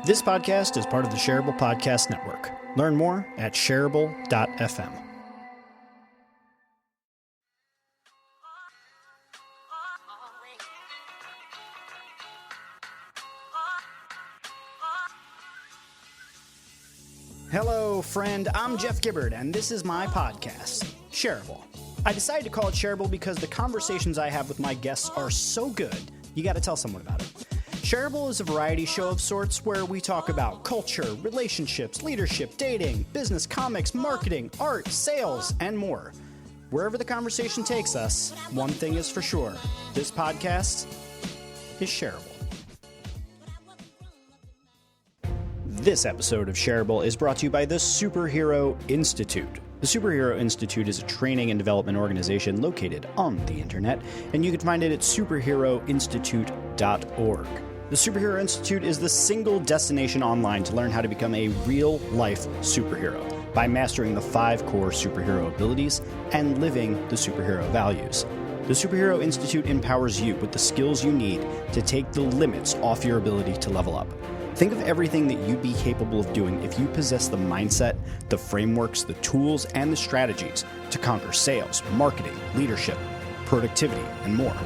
This podcast is part of the Shareable Podcast Network. Learn more at shareable.fm. Hello, friend. I'm Jeff Gibbard, and this is my podcast, Shareable. I decided to call it Shareable because the conversations I have with my guests are so good, you got to tell someone about it. Shareable is a variety show of sorts where we talk about culture, relationships, leadership, dating, business, comics, marketing, art, sales, and more. Wherever the conversation takes us, one thing is for sure. This podcast is shareable. This episode of Shareable is brought to you by the Superhero Institute. The Superhero Institute is a training and development organization located on the internet, and you can find it at superheroinstitute.org. The Superhero Institute is the single destination online to learn how to become a real-life superhero by mastering the 5 core superhero abilities and living the superhero values. The Superhero Institute empowers you with the skills you need to take the limits off your ability to level up. Think of everything that you'd be capable of doing if you possess the mindset, the frameworks, the tools, and the strategies to conquer sales, marketing, leadership, productivity, and more.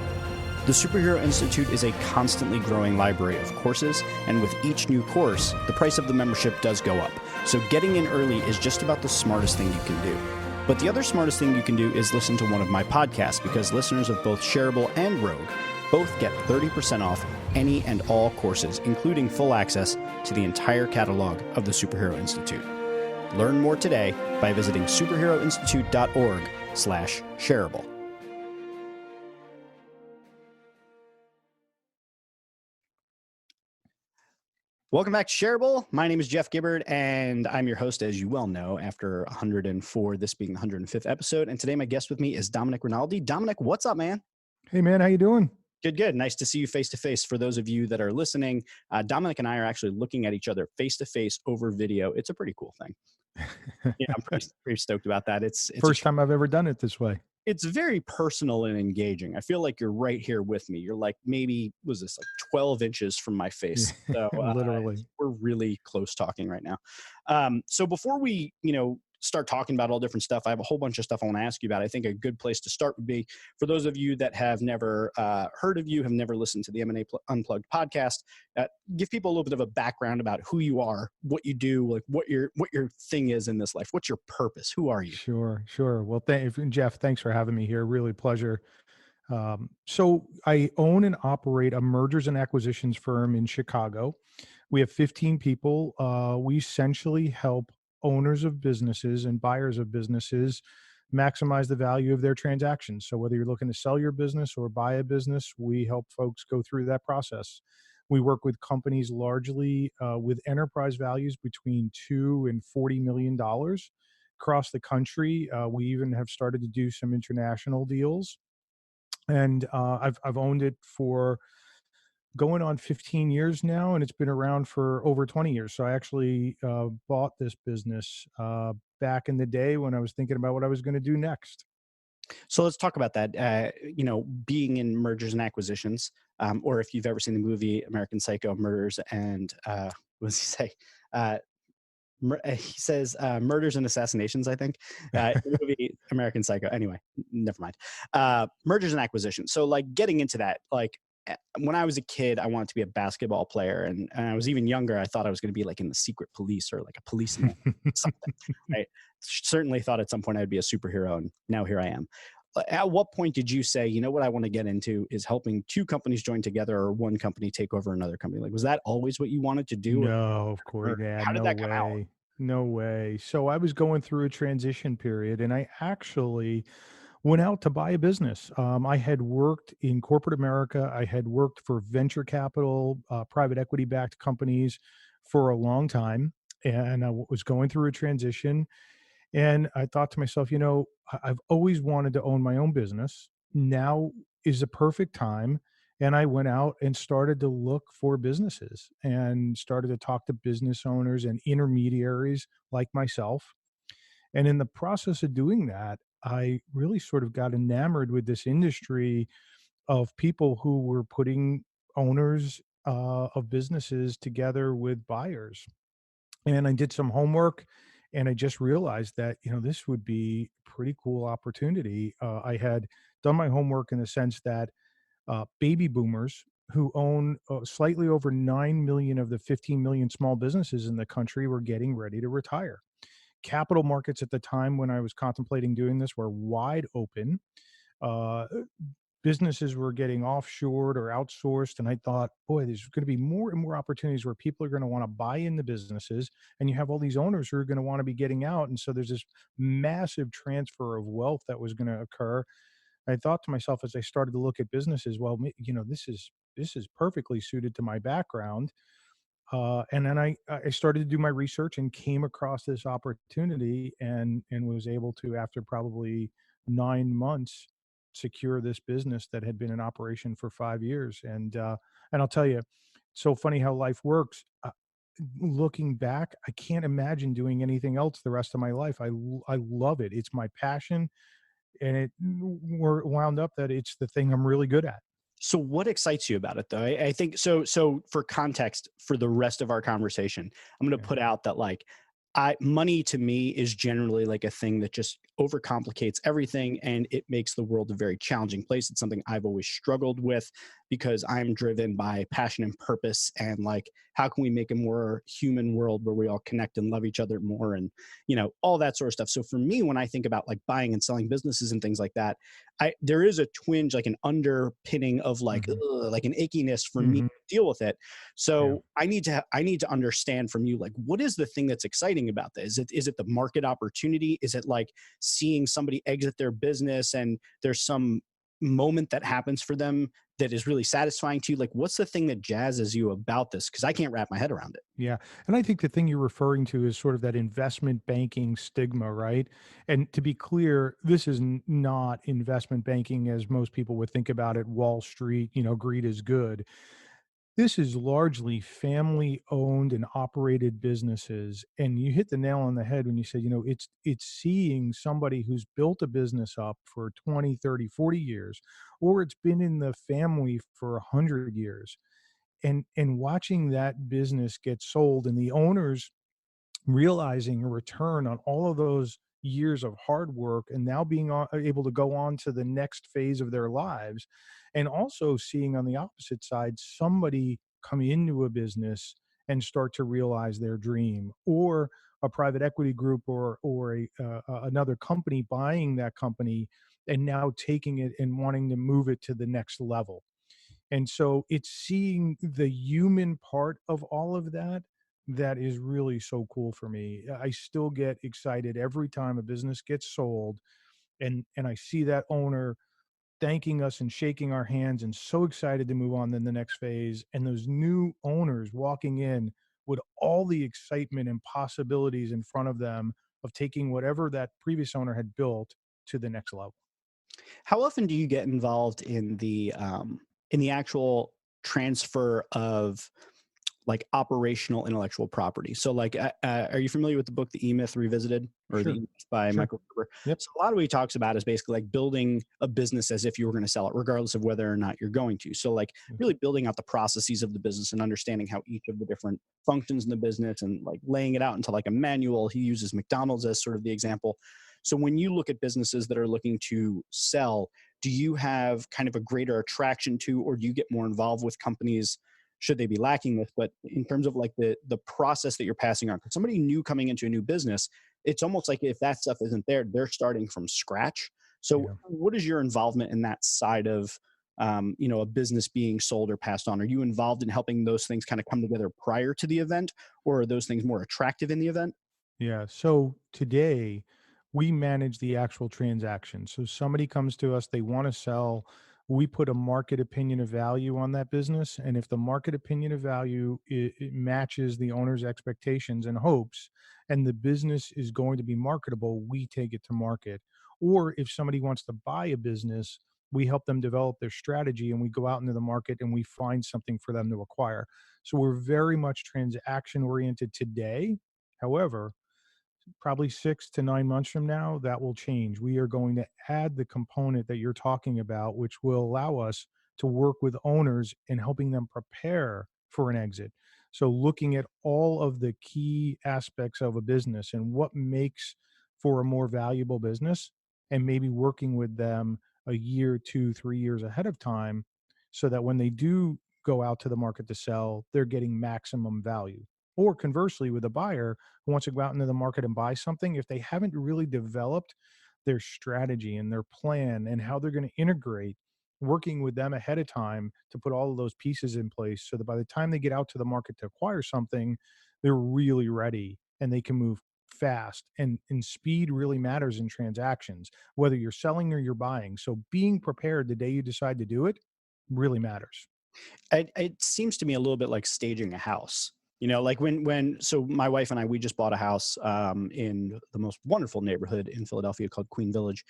The Superhero Institute is a constantly growing library of courses, and with each new course, the price of the membership does go up. So getting in early is just about the smartest thing you can do. But the other smartest thing you can do is listen to one of my podcasts, because listeners of both Shareable and Rogue both get 30% off any and all courses, including full access to the entire catalog of the Superhero Institute. Learn more today by visiting superheroinstitute.org/shareable. Welcome back to Shareable. My name is Jeff Gibbard, and I'm your host, as you well know, after 104, this being the 105th episode. And today my guest with me is Domenic Rinaldi. Domenic, what's up, man? Hey, man. How you doing? Good, good. Nice to see you face-to-face. For those of you that are listening, Domenic and I are actually looking at each other face-to-face over video. It's a pretty cool thing. Yeah, I'm pretty stoked about that. It's First time I've ever done it this way. It's very personal and engaging. I feel like you're right here with me. You're like, maybe, was this like 12 inches from my face? So Literally. we're really close talking right now. So before we, start talking about all different stuff, I have a whole bunch of stuff I want to ask you about. I think a good place to start would be, for those of you that have never heard of you, have never listened to the M&A Unplugged podcast, give people a little bit of a background about who you are, what you do, like what your thing is in this life. What's your purpose? Who are you? Sure. Well, Jeff, thanks for having me here. Really pleasure. So I own and operate a mergers and acquisitions firm in Chicago. We have 15 people. We essentially help owners of businesses and buyers of businesses maximize the value of their transactions. So whether you're looking to sell your business or buy a business, we help folks go through that process. We work with companies largely with enterprise values between $2 and $40 million across the country. We even have started to do some international deals. And I've owned it for going on 15 years now, and it's been around for over 20 years. So I actually bought this business back in the day when I was thinking about what I was going to do next. So let's talk about that. Being in mergers and acquisitions, or if you've ever seen the movie American Psycho, murders and what does he say? He says murders and assassinations, I think. In the movie American Psycho. Anyway, never mind. Mergers and acquisitions. So like getting into that, like when I was a kid, I wanted to be a basketball player. And I was even younger. I thought I was going to be like in the secret police or like a policeman, something. Right? Certainly thought at some point I'd be a superhero. And now here I am. At what point did you say, you know what I want to get into is helping 2 companies join together or one company take over another company? Like, was that always what you wanted to do? No, of course. Yeah, how did that come out? No way. So I was going through a transition period, and I actually went out to buy a business. I had worked in corporate America. I had worked for venture capital, private equity-backed companies for a long time, and I was going through a transition. And I thought to myself, I've always wanted to own my own business. Now is the perfect time. And I went out and started to look for businesses and started to talk to business owners and intermediaries like myself. And in the process of doing that, I really sort of got enamored with this industry of people who were putting owners of businesses together with buyers. And I did some homework, and I just realized that, this would be a pretty cool opportunity. I had done my homework in the sense that baby boomers who own slightly over 9 million of the 15 million small businesses in the country were getting ready to retire. Capital markets at the time when I was contemplating doing this were wide open. Uh, Businesses were getting offshored or outsourced. And I thought, boy, there's going to be more and more opportunities where people are going to want to buy into businesses. And you have all these owners who are going to want to be getting out. And so there's this massive transfer of wealth that was going to occur. I thought to myself as I started to look at businesses, well, this is perfectly suited to my background. And then I started to do my research and came across this opportunity, and was able to, after probably 9 months, secure this business that had been in operation for 5 years. And I'll tell you, it's so funny how life works. Looking back, I can't imagine doing anything else the rest of my life. I love it. It's my passion, and it wound up that it's the thing I'm really good at. So what excites you about it though? I think so. So for context, for the rest of our conversation, I'm going to Yeah. put out that like money to me is generally like a thing that just overcomplicates everything and it makes the world a very challenging place. It's something I've always struggled with because I'm driven by passion and purpose and like how can we make a more human world where we all connect and love each other more and all that sort of stuff. So for me, when I think about like buying and selling businesses and things like that, there is a twinge, like an underpinning of like Hmm. like an ickiness for me Hmm. to deal with it. Yeah. So I need to understand from you, like, what is the thing that's exciting about this? Is it the market opportunity? Is it like seeing somebody exit their business and there's some moment that happens for them that is really satisfying to you? Like, what's the thing that jazzes you about this? Because I can't wrap my head around it. Yeah. And I think the thing you're referring to is sort of that investment banking stigma, right? And to be clear, this is not investment banking as most people would think about it, Wall Street, greed is good. This is largely family owned and operated businesses. And you hit the nail on the head when you said, it's seeing somebody who's built a business up for 20, 30, 40 years, or it's been in the family for 100 years, and watching that business get sold and the owners realizing a return on all of those years of hard work, and now being able to go on to the next phase of their lives. And also seeing on the opposite side somebody come into a business and start to realize their dream, or a private equity group, or another company buying that company and now taking it and wanting to move it to the next level. And so it's seeing the human part of all of that that is really so cool for me. I still get excited every time a business gets sold, and I see that owner thanking us and shaking our hands and so excited to move on to the next phase, and those new owners walking in with all the excitement and possibilities in front of them of taking whatever that previous owner had built to the next level. How often do you get involved in the actual transfer of like operational intellectual property? So, like, are you familiar with the book The E-Myth Revisited or The Sure. E-Myth by Sure. Michael Gerber? Yep. So, a lot of what he talks about is basically like building a business as if you were going to sell it, regardless of whether or not you're going to. So, like, really building out the processes of the business and understanding how each of the different functions in the business and like laying it out into like a manual. He uses McDonald's as sort of the example. So, when you look at businesses that are looking to sell, do you have kind of a greater attraction to, or do you get more involved with companies should they be lacking this? But in terms of like the process that you're passing on, for somebody new coming into a new business, it's almost like if that stuff isn't there, they're starting from scratch. So Yeah. what is your involvement in that side of a business being sold or passed on? Are you involved in helping those things kind of come together prior to the event, or are those things more attractive in the event? Yeah. So today we manage the actual transaction. So somebody comes to us, they want to sell. We put a market opinion of value on that business. And if the market opinion of value it matches the owner's expectations and hopes, and the business is going to be marketable, we take it to market. Or if somebody wants to buy a business, we help them develop their strategy and we go out into the market and we find something for them to acquire. So we're very much transaction oriented today. However, probably 6 to 9 months from now, that will change. We are going to add the component that you're talking about, which will allow us to work with owners and helping them prepare for an exit. So looking at all of the key aspects of a business and what makes for a more valuable business, and maybe working with them a year, 2, 3 years ahead of time, so that when they do go out to the market to sell, they're getting maximum value. Or conversely, with a buyer who wants to go out into the market and buy something, if they haven't really developed their strategy and their plan and how they're going to integrate, working with them ahead of time to put all of those pieces in place so that by the time they get out to the market to acquire something, they're really ready and they can move fast. And speed really matters in transactions, whether you're selling or you're buying. So being prepared the day you decide to do it really matters. It seems to me a little bit like staging a house. Like so my wife and I, we just bought a house in the most wonderful neighborhood in Philadelphia called Queen Village,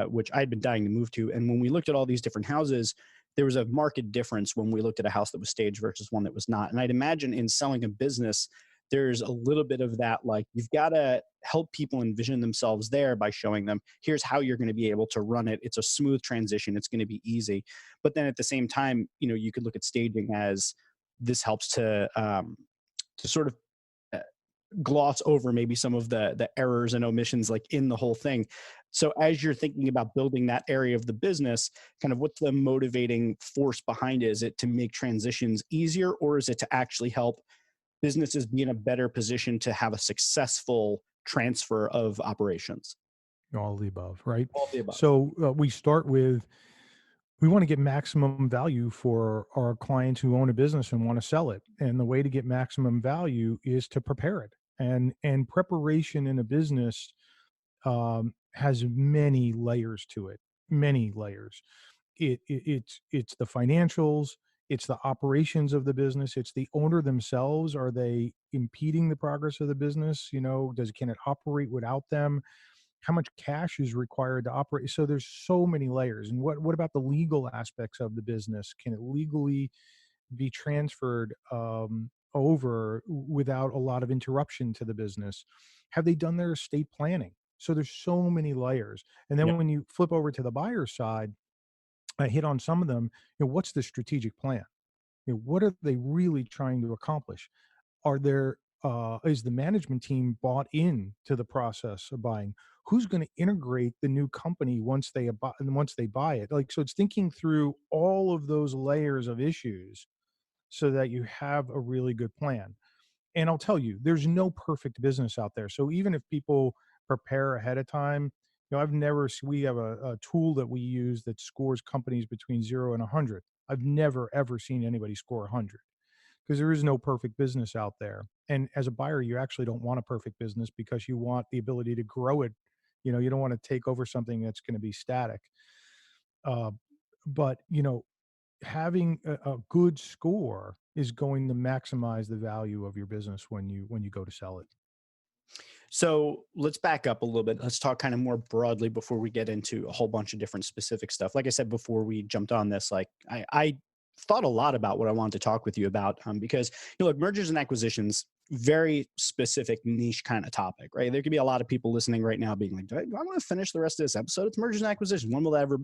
which I'd been dying to move to. And when we looked at all these different houses, there was a marked difference when we looked at a house that was staged versus one that was not. And I'd imagine in selling a business, there's a little bit of that, like you've got to help people envision themselves there by showing them, here's how you're going to be able to run it. It's a smooth transition. It's going to be easy. But then at the same time, you could look at staging as this helps to sort of uh, gloss over maybe some of the errors and omissions like in the whole thing. So as you're thinking about building that area of the business, kind of what's the motivating force behind it? Is it to make transitions easier, or is it to actually help businesses be in a better position to have a successful transfer of operations? All of the above, right? All of the above. So we start with, we want to get maximum value for our clients who own a business and want to sell it. And the way to get maximum value is to prepare it. And preparation in a business has many layers to it, many layers. It's the financials, it's the operations of the business, it's the owner themselves. Are they impeding the progress of the business? Can it operate without them? How much cash is required to operate? So there's so many layers. And what about the legal aspects of the business? Can it legally be transferred over without a lot of interruption to the business? Have they done their estate planning? So there's so many layers. And then Yep. when you flip over to the buyer side, I hit on some of them. What's the strategic plan? What are they really trying to accomplish? Are there Is the management team bought in to the process of buying? Who's going to integrate the new company once they buy it? Like, so it's thinking through all of those layers of issues so that you have a really good plan. And I'll tell you, there's no perfect business out there. So even if people prepare ahead of time, we have a tool that we use that scores companies between 0 and 100. I've never, ever seen anybody score 100, because there is no perfect business out there. And as a buyer, you actually don't want a perfect business because you want the ability to grow it. You don't want to take over something that's going to be static. Uh, but having a good score is going to maximize the value of your business when you go to sell it. So let's back up a little bit. Let's talk kind of more broadly before we get into a whole bunch of different specific stuff. Like I said before we jumped on this, like I thought a lot about what I wanted to talk with you about, because look, mergers and acquisitions, very specific niche kind of topic, right? There could be a lot of people listening right now being like, do I want to finish the rest of this episode? It's mergers and acquisitions. When will that ever,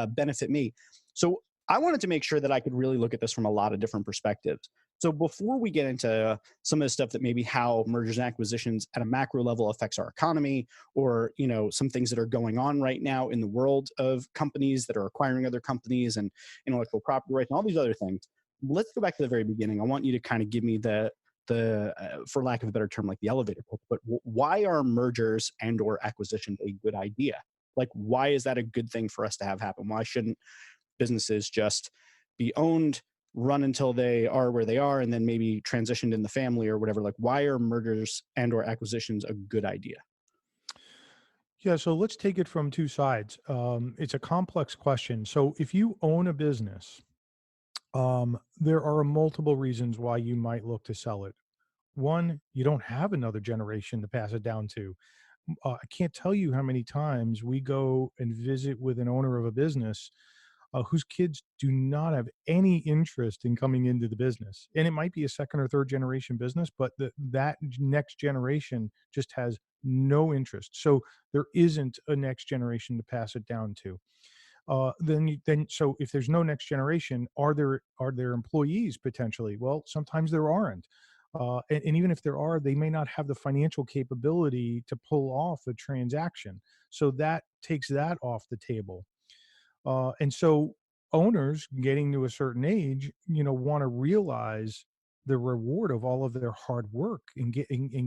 benefit me? So I wanted to make sure that I could really look at this from a lot of different perspectives. So before we get into some of the stuff that maybe how mergers and acquisitions at a macro level affects our economy, or some things that are going on right now in the world of companies that are acquiring other companies and intellectual property rights and all these other things, let's go back to the very beginning. I want you to kind of give me the for lack of a better term, like the elevator pitch, but why are mergers and or acquisitions a good idea? Like, why is that a good thing for us to have happen? Why shouldn't businesses just be owned, run until they are where they are, and then maybe transitioned in the family or whatever? Like, why are mergers and or acquisitions a good idea? Yeah, so let's take it from two sides. It's a complex question. So if you own a business, there are multiple reasons why you might look to sell it. One, you don't have another generation to pass it down to. I can't tell you how many times we go and visit with an owner of a business whose kids do not have any interest in coming into the business. And it might be a second or third generation business, but that next generation just has no interest. So there isn't a next generation to pass it down to. So if there's no next generation, are there employees potentially? Well, sometimes there aren't. And even if there are, they may not have the financial capability to pull off a transaction. So that takes that off the table. And so owners getting to a certain age, want to realize the reward of all of their hard work and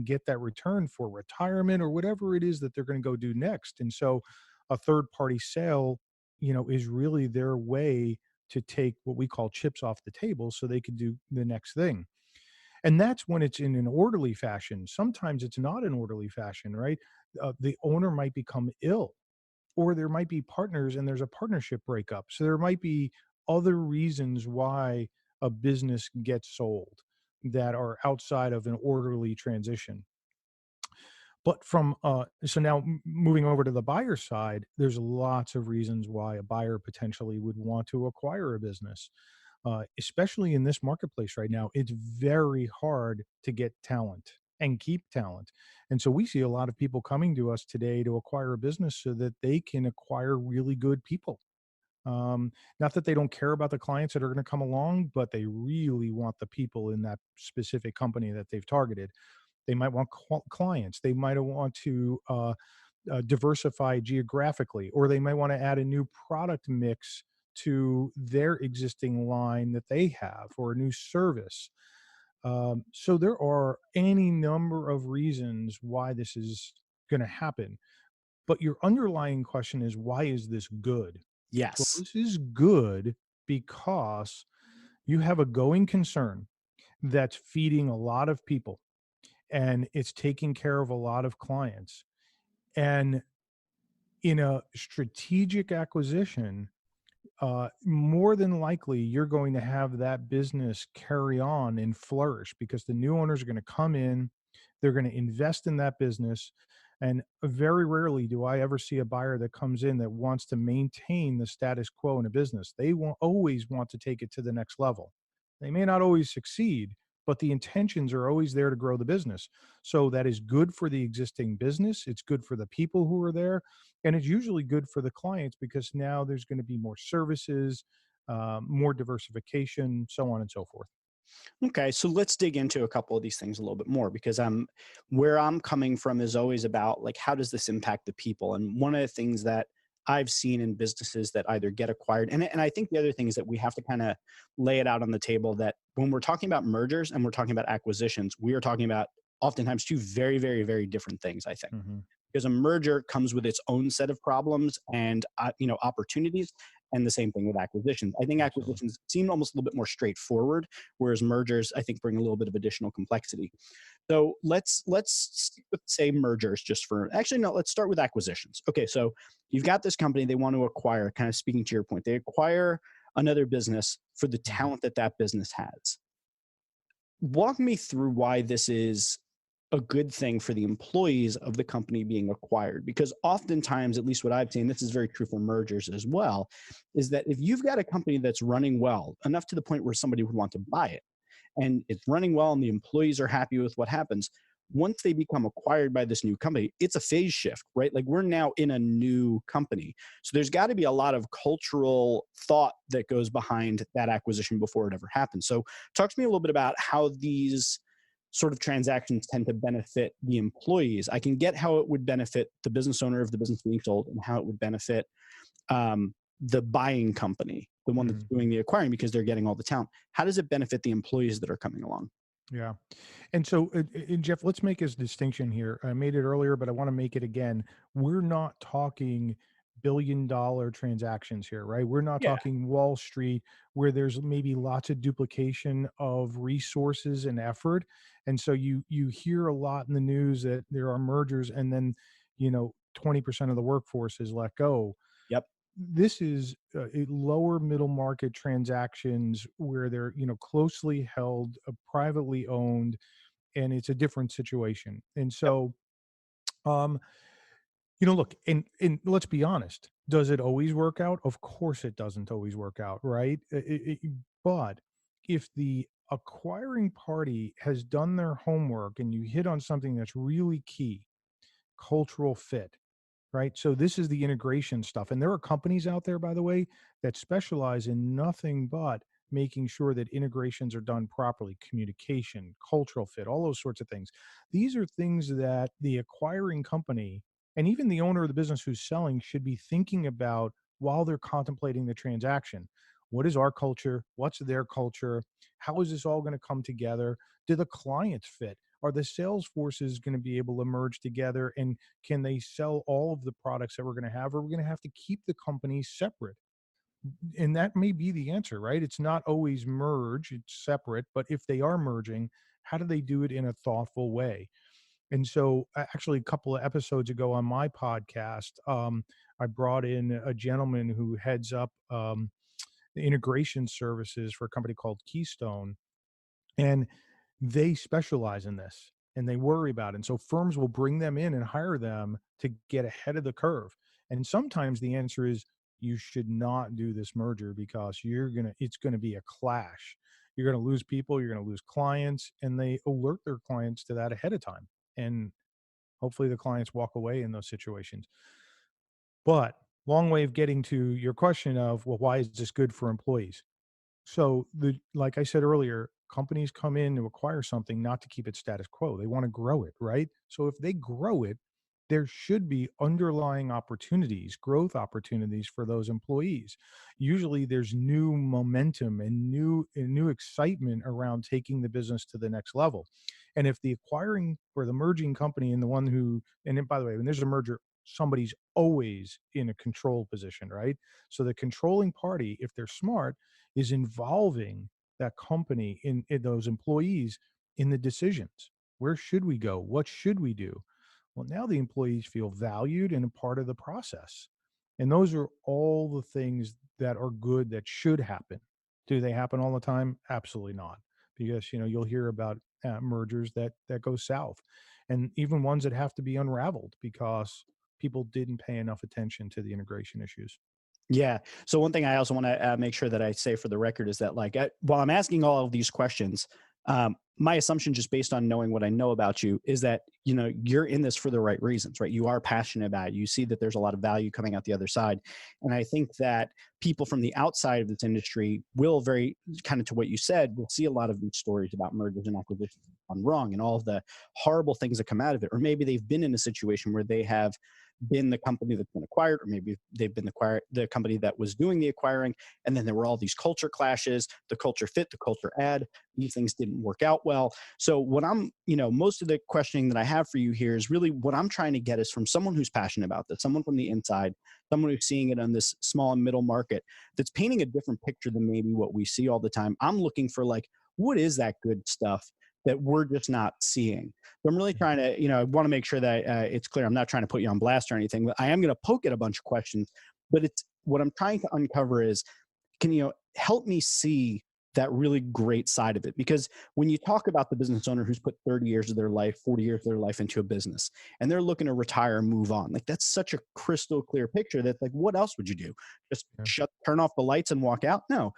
get that return for retirement or whatever it is that they're going to go do next. And so a third party sale, is really their way to take what we call chips off the table so they can do the next thing. And that's when it's in an orderly fashion. Sometimes it's not an orderly fashion, right? The owner might become ill, or there might be partners and there's a partnership breakup. So there might be other reasons why a business gets sold that are outside of an orderly transition. But so now moving over to the buyer side, there's lots of reasons why a buyer potentially would want to acquire a business. Especially in this marketplace right now, it's very hard to get talent and keep talent. And so we see a lot of people coming to us today to acquire a business so that they can acquire really good people. Not that they don't care about the clients that are going to come along, but they really want the people in that specific company that they've targeted. They might want clients. They might want to diversify geographically, or they might want to add a new product mix to their existing line that they have, or a new service. So there are any number of reasons why this is going to happen. But your underlying question is, why is this good? Well, Yes. this is good because you have a going concern that's feeding a lot of people, and it's taking care of a lot of clients. And in a strategic acquisition, more than likely you're going to have that business carry on and flourish because the new owners are going to come in, they're going to invest in that business. And very rarely do I ever see a buyer that comes in that wants to maintain the status quo in a business. They always want to take it to the next level. They may not always succeed, but the intentions are always there to grow the business. So that is good for the existing business. It's good for the people who are there, and it's usually good for the clients because now there's going to be more services, more diversification, so on and so forth. Okay, so let's dig into a couple of these things a little bit more because where I'm coming from is always about like how does this impact the people? And one of the things that I've seen in businesses that either get acquired, and I think the other thing is that we have to kind of lay it out on the table that when we're talking about mergers and we're talking about acquisitions, we are talking about oftentimes two very, very, very different things, I think, Hmm. because a merger comes with its own set of problems and opportunities, and the same thing with acquisitions. I think Absolutely. acquisitions seem almost a little bit more straightforward, whereas mergers I think bring a little bit of additional complexity. So let's say mergers just for actually no, let's start with acquisitions. Okay, so you've got this company they want to acquire, kind of speaking to your point, they acquire another business for the Mhm. talent that that business has. Walk me through why this is a good thing for the employees of the company being acquired, because oftentimes, at least what I've seen, this is very true for mergers as well, is that if you've got a company that's running well enough to the point where somebody would want to buy it, and it's running well and the employees are happy with what happens, once they become acquired by this new company, it's a phase shift, right? Like we're now in a new company, so there's got to be a lot of cultural thought that goes behind that acquisition before it ever happens. So talk to me a little bit about how these sort of transactions tend to benefit the employees. I can get how it would benefit the business owner of the business being sold and how it would benefit the buying company, the one that's Mhm. doing the acquiring, because they're getting all the talent. How does it benefit the employees that are coming along? Yeah. And so, Jeff, let's make this distinction here. I made it earlier, but I want to make it again. We're not talking billion-dollar transactions here, right? We're not Yeah. talking Wall Street where there's maybe lots of duplication of resources and effort. And so you hear a lot in the news that there are mergers and then, 20% of the workforce is let go. Yep. This is lower middle market transactions where they're closely held, privately owned, and it's a different situation. And Yep. so um look, and let's be honest, does it always work out? Of course it doesn't always work out, right? But if the acquiring party has done their homework and you hit on something that's really key, cultural fit, right? So this is the integration stuff. And there are companies out there, by the way, that specialize in nothing but making sure that integrations are done properly, communication, cultural fit, all those sorts of things. These are things that the acquiring company and even the owner of the business who's selling should be thinking about while they're contemplating the transaction. What is our culture? What's their culture? How is this all going to come together? Do the clients fit? Are the sales forces going to be able to merge together, and can they sell all of the products that we're going to have? Or are we going to have to keep the companies separate? And that may be the answer, right? It's not always merge, it's separate, but if they are merging, how do they do it in a thoughtful way? And so, actually, a couple of episodes ago on my podcast, I brought in a gentleman who heads up the integration services for a company called Keystone, and they specialize in this and they worry about it. And so firms will bring them in and hire them to get ahead of the curve. And sometimes the answer is you should not do this merger because it's gonna be a clash. You're gonna lose people, you're gonna lose clients, and they alert their clients to that ahead of time. And hopefully the clients walk away in those situations. But long way of getting to your question of, well, why is this good for employees? So like I said earlier, companies come in to acquire something not to keep it status quo. They want to grow it, right? So if they grow it, there should be underlying opportunities, growth opportunities for those employees. Usually there's new momentum and new excitement around taking the business to the next level. And if the acquiring or the merging company and the one who, and then, by the way, when there's a merger, somebody's always in a control position, right? So the controlling party, if they're smart, is involving that company in those employees in the decisions. Where should we go? What should we do? Well, now the employees feel valued and a part of the process. And those are all the things that are good that should happen. Do they happen all the time? Absolutely not. Because you'll hear about mergers that go south, and even ones that have to be unraveled because people didn't pay enough attention to the integration issues. Yeah. So one thing I also want to make sure that I say for the record is that, like, while I'm asking all of these questions, my assumption, just based on knowing what I know about you, is that you're in this for the right reasons, right? You are passionate about it. You see that there's a lot of value coming out the other side, and I think that people from the outside of this industry will, very kind of to what you said, will see a lot of these stories about mergers and acquisitions gone wrong and all of the horrible things that come out of it. Or maybe they've been in a situation where they have been the company that's been acquired, or maybe they've been the company that was doing the acquiring, and then there were all these culture clashes, the culture fit, the culture add, these things didn't work out well. So what most of the questioning that I have for you here is really what I'm trying to get is from someone who's passionate about this, someone from the inside, someone who's seeing it on this small and middle market, that's painting a different picture than maybe what we see all the time. I'm looking for, like, what is that good stuff that we're just not seeing? So I'm really trying to, I want to make sure that it's clear. I'm not trying to put you on blast or anything, but I am going to poke at a bunch of questions. But it's what I'm trying to uncover is, can you help me see that really great side of it? Because when you talk about the business owner who's put 30 years of their life, 40 years of their life into a business, and they're looking to retire and move on, like, that's such a crystal clear picture. That's like, what else would you do? Just turn off the lights and walk out? No.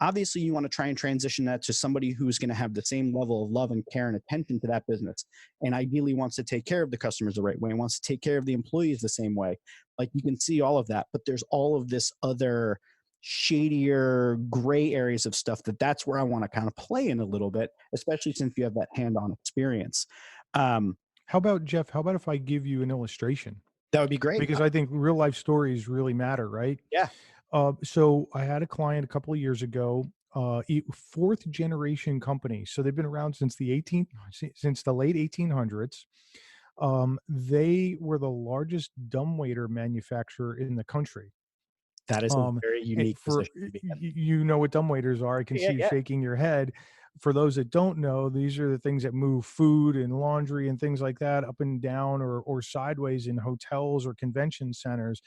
Obviously, you want to try and transition that to somebody who's going to have the same level of love and care and attention to that business, and ideally wants to take care of the customers the right way and wants to take care of the employees the same way. Like, you can see all of that, but there's all of this other shadier gray areas of stuff that's where I want to kind of play in a little bit, especially since you have that hand-on experience. How about, Jeff, how about if I give you an illustration? That would be great. Because I think real life stories really matter, right? Yeah. So I had a client a couple of years ago, fourth generation company. So they've been around since since the late 1800s. They were the largest dumbwaiter manufacturer in the country. That is a very And unique for position to be in. you know what dumbwaiters are. I can Yeah, see you yeah. shaking your head. For those that don't know, these are the things that move food and laundry and things like that up and down or sideways in hotels or convention centers.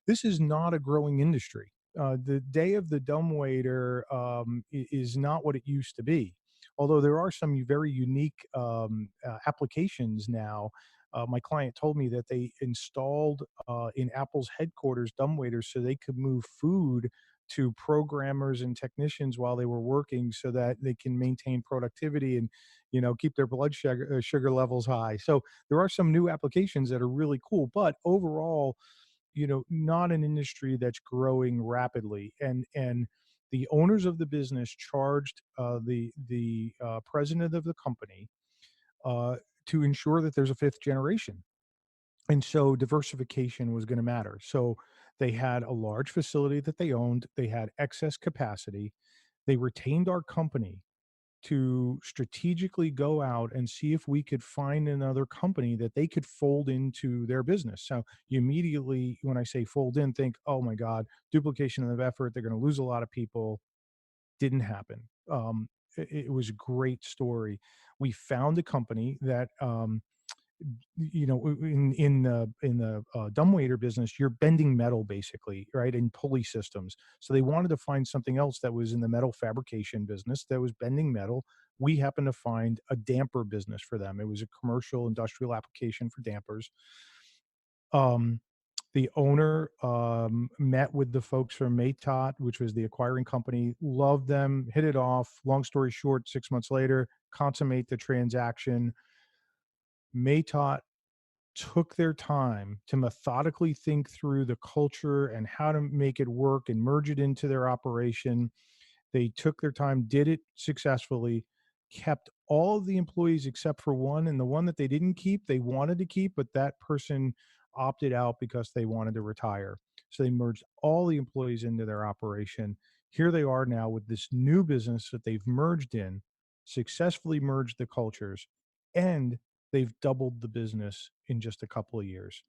This is not a growing industry. The day of the dumbwaiter is not what it used to be. Although there are some very unique applications now. My client told me that they installed in Apple's headquarters dumbwaiters so they could move food to programmers and technicians while they were working so that they can maintain productivity and, keep their blood sugar levels high. So there are some new applications that are really cool, but overall, not an industry that's growing rapidly. And the owners of the business charged the president of the company uh, to ensure that there's a fifth generation. And so diversification was going to matter. So they had a large facility that they owned, they had excess capacity. They retained our company to strategically go out and see if we could find another company that they could fold into their business. So you immediately, when I say fold in, think, oh my God, duplication of effort, they're going to lose a lot of people. Didn't happen. It was a great story. We found a company that in the dumbwaiter business, you're bending metal basically, right, in pulley systems. So they wanted to find something else that was in the metal fabrication business that was bending metal. We happened to find a damper business for them. It was a commercial industrial application for dampers. um the owner met with the folks from Matot, which was the acquiring company, loved them, hit it off. Long story short, 6 months later, consummate the transaction. Matot took their time to methodically think through the culture and how to make it work and merge it into their operation. They took their time, did it successfully, kept all of the employees except for one. And the one that they didn't keep, they wanted to keep, but that person opted out because they wanted to retire. So they merged all the employees into their operation. Here they are now with this new business that they've merged in, successfully merged the cultures, and they've doubled the business in just a couple of years,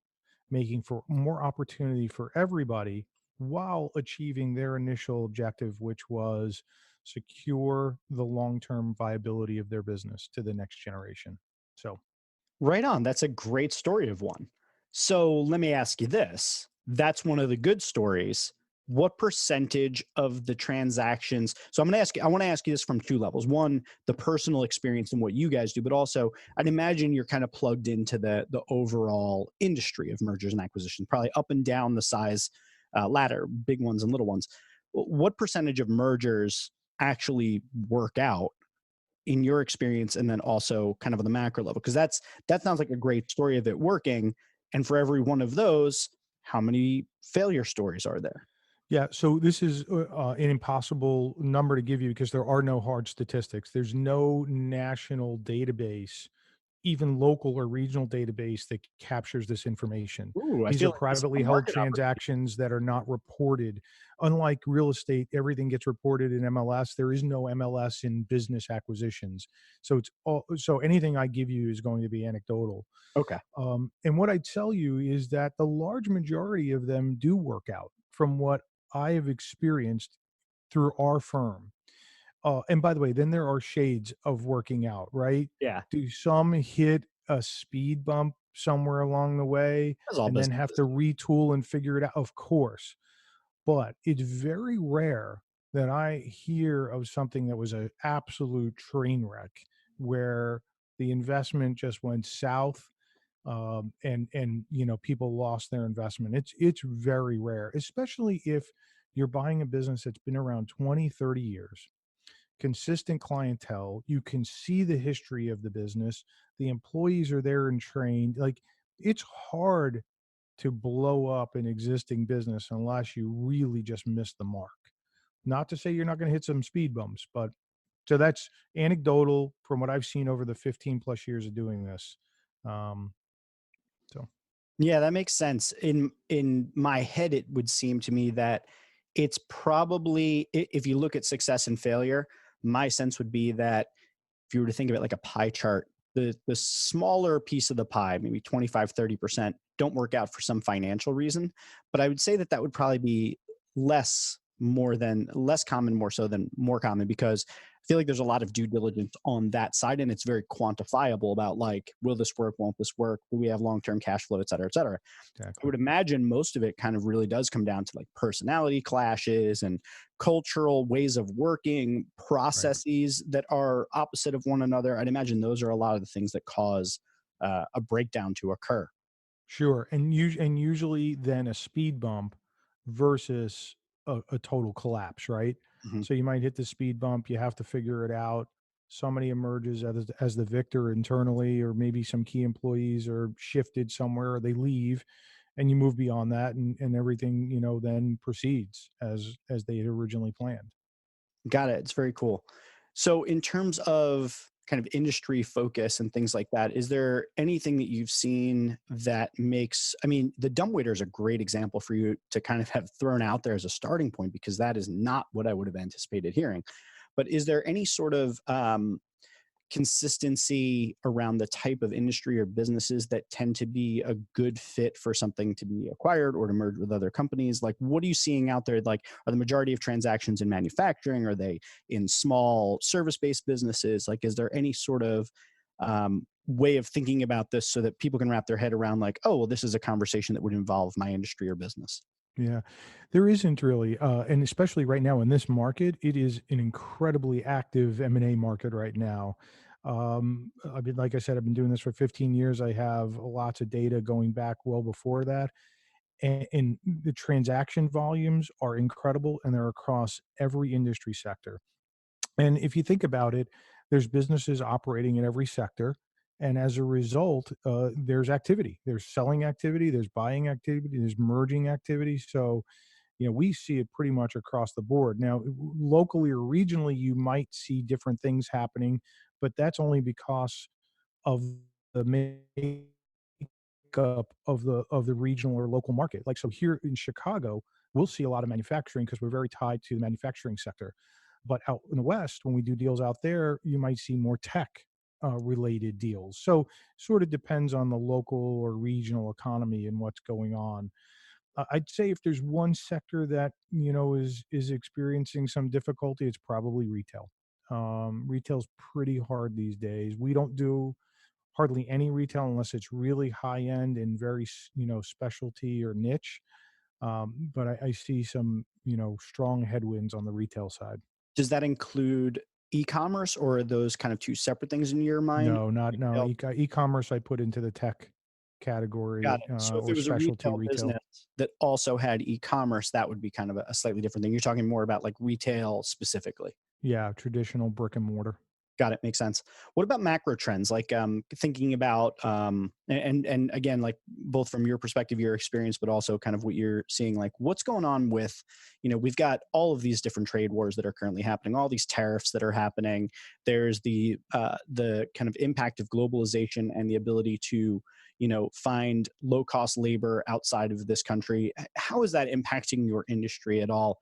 making for more opportunity for everybody while achieving their initial objective, which was secure the long-term viability of their business to the next generation. So, Right on. That's a great story of one. So let me ask you this. That's one of the good stories. What percentage of the transactions? So I want to ask you this from two levels. One, the personal experience and what you guys do, but also I'd imagine you're kind of plugged into the overall industry of mergers and acquisitions, probably up and down the size ladder, big ones and little ones. What percentage of mergers actually work out in your experience, and then also kind of on the macro level, because that sounds like a great story of it working. And for every one of those, how many failure stories are there? yeah, so this is an impossible number to give you because there are no hard statistics. There's no national database, even local or regional database, that captures this information. Ooh, I These feel are like this is a privately held market opportunity. transactions that are not reported. Unlike real estate, everything gets reported in MLS. There is no MLS in business acquisitions. So anything I give you is going to be anecdotal. Okay. And what I tell you is that the large majority of them do work out from what I have experienced through our firm. And by the way, then there are shades of working out, right? Yeah. Do some hit a speed bump somewhere along the way As all and then have businesses to do. retool and figure it out? Of course. But it's very rare that I hear of something that was an absolute train wreck where the investment just went south, and people lost their investment. It's very rare, especially if you're buying a business that's been around 20, 30 years, consistent clientele. You can see the history of the business. The employees are there and trained. Like, it's hard to blow up an existing business unless you really just miss the mark. Not to say you're not going to hit some speed bumps, but so that's anecdotal from what I've seen over the 15 plus years of doing this. Um, so Yeah, that makes sense. In my head, it would seem to me that it's probably if you look at success and failure, my sense would be that if you were to think of it like a pie chart, the smaller piece of the pie, maybe 25-30%, don't work out for some financial reason. But I would say that that would probably be less common, more so than more common, because I feel like there's a lot of due diligence on that side, and it's very quantifiable about, like, will this work, won't this work, do we have long-term cash flow, et cetera, et cetera. I exactly. would imagine most of it kind of really does come down to like personality clashes and cultural ways of working, Right. processes that are opposite of one another. I'd imagine those are a lot of the things that cause a breakdown to occur. Sure. And usually then a speed bump versus a total collapse, right? Mhm. So you might hit the speed bump, you have to figure it out. Somebody emerges as the victor internally, or maybe some key employees are shifted somewhere, or they leave, and you move beyond that, and everything, then proceeds as they had originally planned. Got it. It's very cool. So, in terms of kind of industry focus and things like that, is there anything that you've seen that makes, I mean, the dumbwaiter is a great example for you to kind of have thrown out there as a starting point, because that is not what I would have anticipated hearing. But is there any sort of consistency around the type of industry or businesses that tend to be a good fit for something to be acquired or to merge with other companies? Like, what are you seeing out there? Like, are the majority of transactions in manufacturing? Are they in small service-based businesses? Like, is there any sort of way of thinking about this so that people can wrap their head around, like, oh, well, this is a conversation that would involve my industry or business? Yeah, there isn't really, and especially right now in this market, it is an incredibly active M&A market right now. I've been, like I said, I've been doing this for 15 years. I have lots of data going back well before that, and the transaction volumes are incredible, and they're across every industry sector. And if you think about it, there's businesses operating in every sector. And as a result, there's activity. There's selling activity, there's buying activity, there's merging activity. So, we see it pretty much across the board. Now, locally or regionally, you might see different things happening, but that's only because of the makeup of the regional or local market. Like, so here in Chicago, we'll see a lot of manufacturing because we're very tied to the manufacturing sector. But out in the West, when we do deals out there, you might see more tech related deals. So sort of depends on the local or regional economy and what's going on. I'd say if there's one sector that is experiencing some difficulty, it's probably retail. Retail's pretty hard these days. We don't do hardly any retail unless it's really high end and very specialty or niche. But I see some strong headwinds on the retail side. Does that include e-commerce, or are those kind of two separate things in your mind? No, not no Retail. e-commerce. I put into the tech Got category, it. So if or it was a specialty retail retail. business that also had e-commerce, that would be kind of a slightly different thing. You're talking more about like retail specifically. Yeah, traditional brick and mortar. Got it. Makes sense. What about macro trends? Like thinking about and again, like both from your perspective, your experience, but also kind of what you're seeing. Like what's going on with, we've got all of these different trade wars that are currently happening, all these tariffs that are happening. There's the kind of impact of globalization and the ability to find low cost labor outside of this country. How is that impacting your industry at all?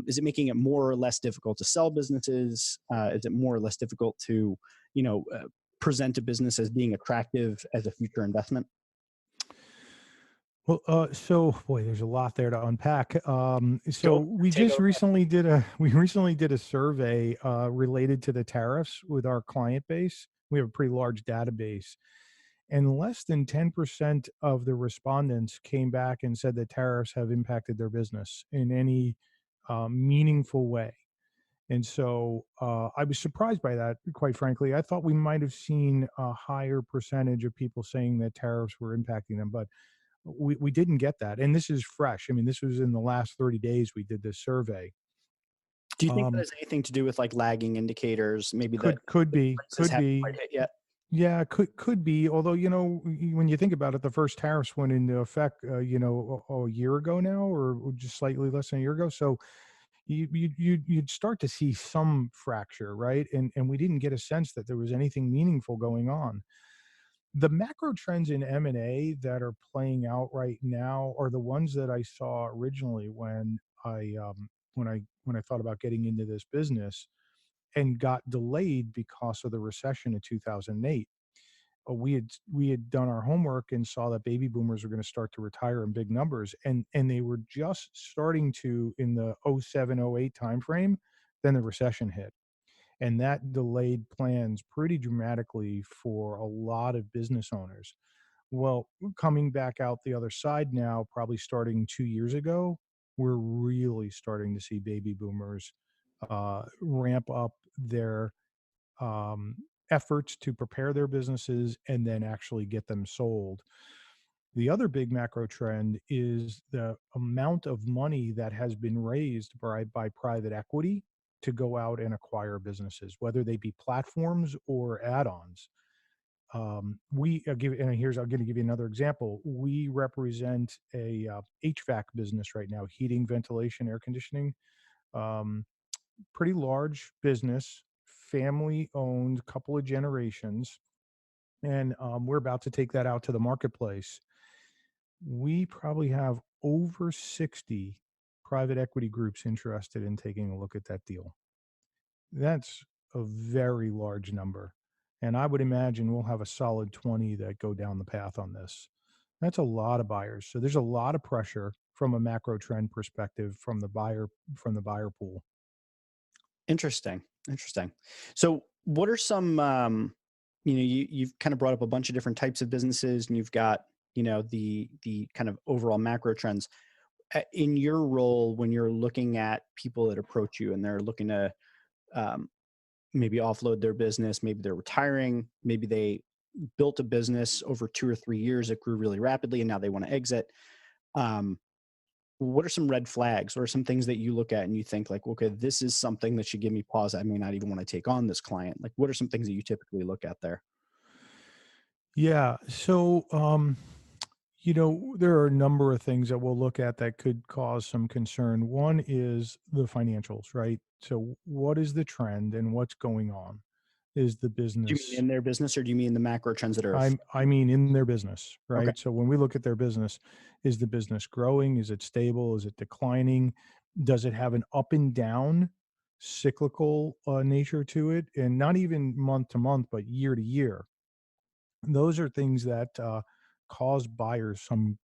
Is it making it more or less difficult to sell businesses? Is it more or less difficult to, you know, uh, present a business as being attractive as a future investment? Well, so boy, there's a lot there to unpack. So Go we take just over. recently did a we recently did a survey related to the tariffs with our client base. We have a pretty large database, and less than 10% of the respondents came back and said that tariffs have impacted their business in any meaningful way. And so I was surprised by that, quite frankly. I thought we might have seen a higher percentage of people saying that tariffs were impacting them, but we didn't get that. And this is fresh. I mean, this was in the last 30 days we did this survey. Do you think that Um, has anything to do with like lagging indicators? Maybe that could the be, prices could haven't be. quite hit yet. Yeah, could be. Although, when you think about it, the first tariffs went into effect, a year ago now, or just slightly less than a year ago. So you'd start to see some fracture, right? And we didn't get a sense that there was anything meaningful going on. The macro trends in M&A that are playing out right now are the ones that I saw originally when I thought about getting into this business, and got delayed because of the recession of 2008. We had done our homework and saw that baby boomers were going to start to retire in big numbers, and they were just starting to in the '07, '08 timeframe. Then the recession hit, and that delayed plans pretty dramatically for a lot of business owners. Well, coming back out the other side now, probably starting 2 years ago, we're really starting to see baby boomers ramp up their um, efforts to prepare their businesses and then actually get them sold. The other big macro trend is the amount of money that has been raised by private equity to go out and acquire businesses, whether they be platforms or add-ons. I'm going to give you another example. We represent a HVAC business right now, heating, ventilation, air conditioning. Um, Pretty large business, family owned, couple of generations, and we're about to take that out to the marketplace. We probably have over 60 private equity groups interested in taking a look at that deal. That's a very large number. And I would imagine we'll have a solid 20 that go down the path on this. That's a lot of buyers. So there's a lot of pressure from a macro trend perspective from the buyer pool. Interesting. Interesting. So what are some, you've kind of brought up a bunch of different types of businesses, and you've got, the kind of overall macro trends. In your role, when you're looking at people that approach you and they're looking to um, maybe offload their business, maybe they're retiring, maybe they built a business over 2 or 3 years, it grew really rapidly, and now they want to exit. Um, what are some red flags? What are some things that you look at and you think like, okay, this is something that should give me pause. I may not even want to take on this client. Like, what are some things that you typically look at there? Yeah. So, there are a number of things that we'll look at that could cause some concern. One is the financials, right? So, what is the trend and what's going on? Is the Do you mean business in their business, or do you mean the macro trends that are I mean in their business, okay? right? So when we look at their business, is the business growing? Is it stable? Is it declining? Does it have an up and down cyclical nature to it? And not even month to month, but year to year. Those are things that cause buyers some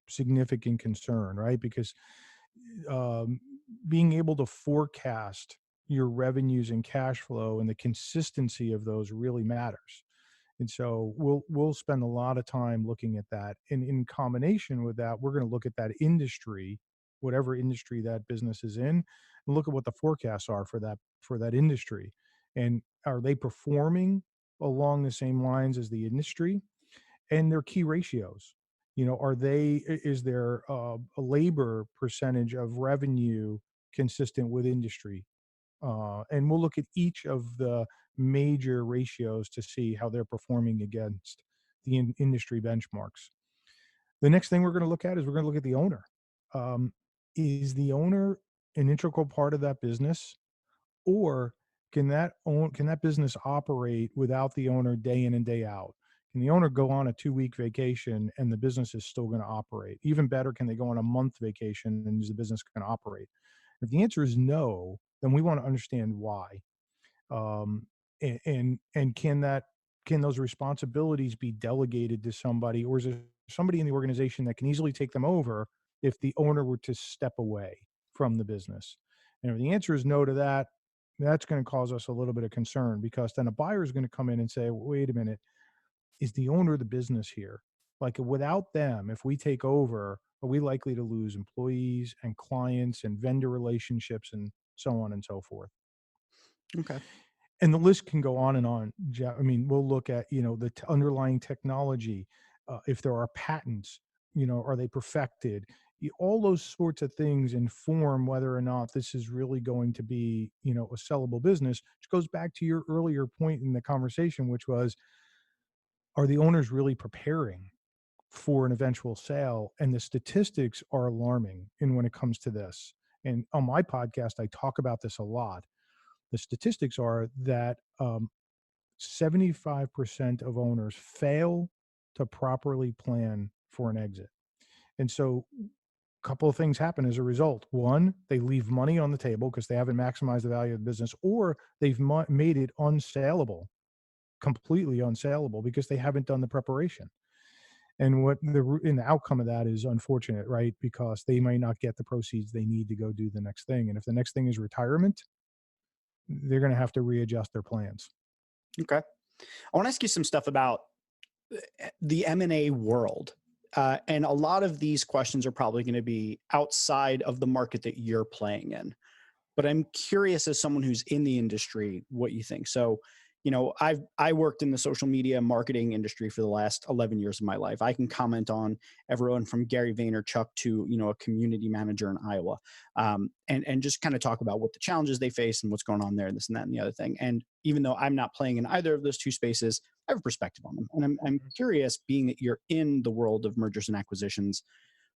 significant concern, right? Because um, being able to forecast your revenues and cash flow and the consistency of those really matters. And so we'll spend a lot of time looking at that. And in combination with that, we're going to look at that industry, whatever industry that business is in, and look at what the forecasts are for that industry. And are they performing along the same lines as the industry? And their key ratios. Is their a labor percentage of revenue consistent with industry? And we'll look at each of the major ratios to see how they're performing against the industry benchmarks. The next thing we're going to look at is we're going to look at the owner. Um, is the owner an integral part of that business, or can that business operate without the owner day in and day out? Can the owner go on a 2-week vacation and the business is still going to operate? Even better, can they go on a month vacation and is the business going to operate? If the answer is no, then we want to understand why. Um, and can those responsibilities be delegated to somebody, or is there somebody in the organization that can easily take them over if the owner were to step away from the business? And if the answer is no to that, that's going to cause us a little bit of concern, because then a buyer is going to come in and say, wait a minute, is the owner of the business here? Like, without them, if we take over, are we likely to lose employees and clients and vendor relationships and so on and so forth? Okay. And the list can go on and on. I mean, we'll look at, the underlying technology. If there are patents, are they perfected? All those sorts of things inform whether or not this is really going to be, a sellable business, which goes back to your earlier point in the conversation, which was, are the owners really preparing for an eventual sale? And the statistics are alarming in when it comes to this. And on my podcast, I talk about this a lot. The statistics are that 75% of owners fail to properly plan for an exit. And so a couple of things happen as a result. One, they leave money on the table because they haven't maximized the value of the business, or they've made it unsaleable, completely unsaleable, because they haven't done the preparation. And the outcome of that is unfortunate, right? Because they might not get the proceeds they need to go do the next thing. And if the next thing is retirement, they're going to have to readjust their plans. Okay. I want to ask you some stuff about the M&A world. And a lot of these questions are probably going to be outside of the market that you're playing in. But I'm curious, as someone who's in the industry, what you think. So I worked in the social media marketing industry for the last 11 years of my life. I can comment on everyone from Gary Vaynerchuk to, a community manager in Iowa, and just kind of talk about what the challenges they face and what's going on there, and this and that and the other thing. And even though I'm not playing in either of those two spaces, I have a perspective on them. And I'm curious, being that you're in the world of mergers and acquisitions,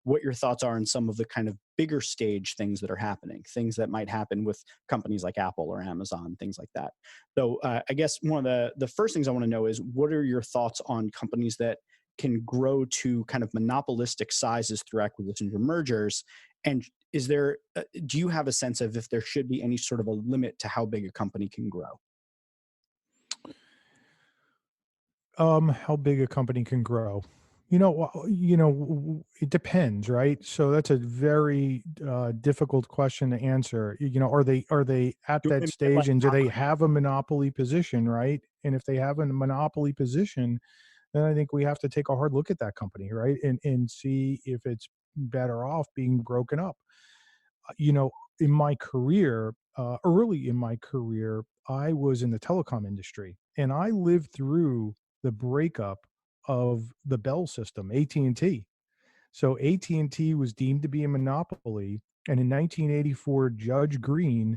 what your thoughts are on some of the kind of bigger stage things that are happening, things that might happen with companies like Apple or Amazon, things like that. So I guess one of the first things I want to know is, what are your thoughts on companies that can grow to kind of monopolistic sizes through acquisitions or mergers? And is there, do you have a sense of if there should be any sort of a limit to how big a company can grow? How big a company can grow? It depends, right? So that's a very difficult question to answer. Are they at Do you want that me to get like stage, and do they operating? have a monopoly position, right? And if they have a monopoly position, then I think we have to take a hard look at that company, right? And see if it's better off being broken up. You know, in my career, early in my career, I was in the telecom industry, and I lived through the breakup of the Bell system, AT&T. So AT&T was deemed to be a monopoly, and in 1984, Judge Green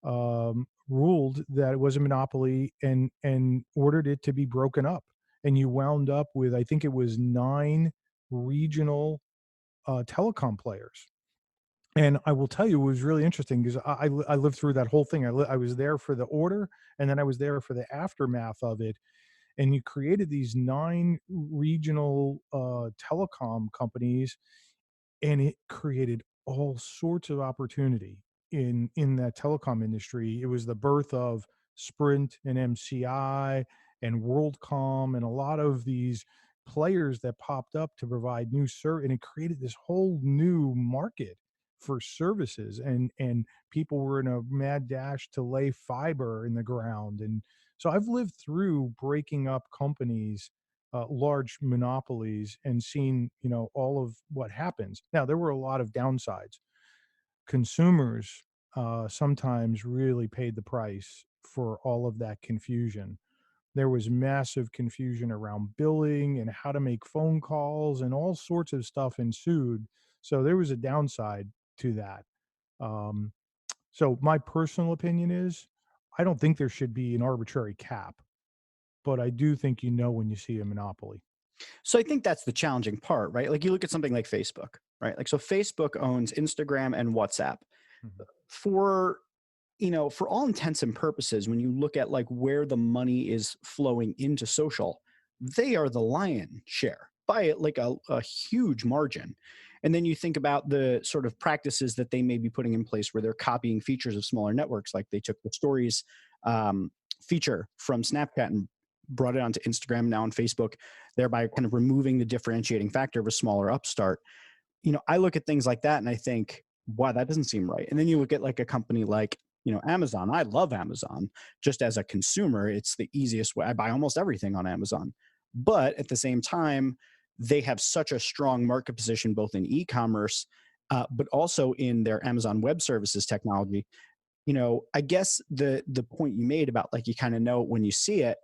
ruled that it was a monopoly and ordered it to be broken up. And you wound up with, I think it was 9 regional telecom players. And I will tell you, it was really interesting because I lived through that whole thing. I was there for the order, and then I was there for the aftermath of it. And you created these 9 regional telecom companies, and it created all sorts of opportunity in that telecom industry. It was the birth of Sprint and MCI and WorldCom and a lot of these players that popped up to provide new service, and it created this whole new market for services, and people were in a mad dash to lay fiber in the ground. And so I've lived through breaking up companies, large monopolies, and seen, all of what happens. Now, there were a lot of downsides. Consumers sometimes really paid the price for all of that confusion. There was massive confusion around billing and how to make phone calls, and all sorts of stuff ensued. So there was a downside to that. Um, so my personal opinion is, I don't think there should be an arbitrary cap, but I do think when you see a monopoly. So I think that's the challenging part, right? Like, you look at something like Facebook, right? Like, so Facebook owns Instagram and WhatsApp. Mhm. For for all intents and purposes, when you look at like where the money is flowing into social, they are the lion share by like a huge margin. And then you think about the sort of practices that they may be putting in place where they're copying features of smaller networks, like they took the stories um, feature from Snapchat and brought it onto Instagram, now on Facebook, thereby kind of removing the differentiating factor of a smaller upstart. I look at things like that and I think, wow, that doesn't seem right. And then you look at like a company like, Amazon. I love Amazon. Just as a consumer, it's the easiest way. I buy almost everything on Amazon. But at the same time, they have such a strong market position, both in e-commerce, but also in their Amazon Web Services technology. I guess the point you made about like you kind of know it when you see it,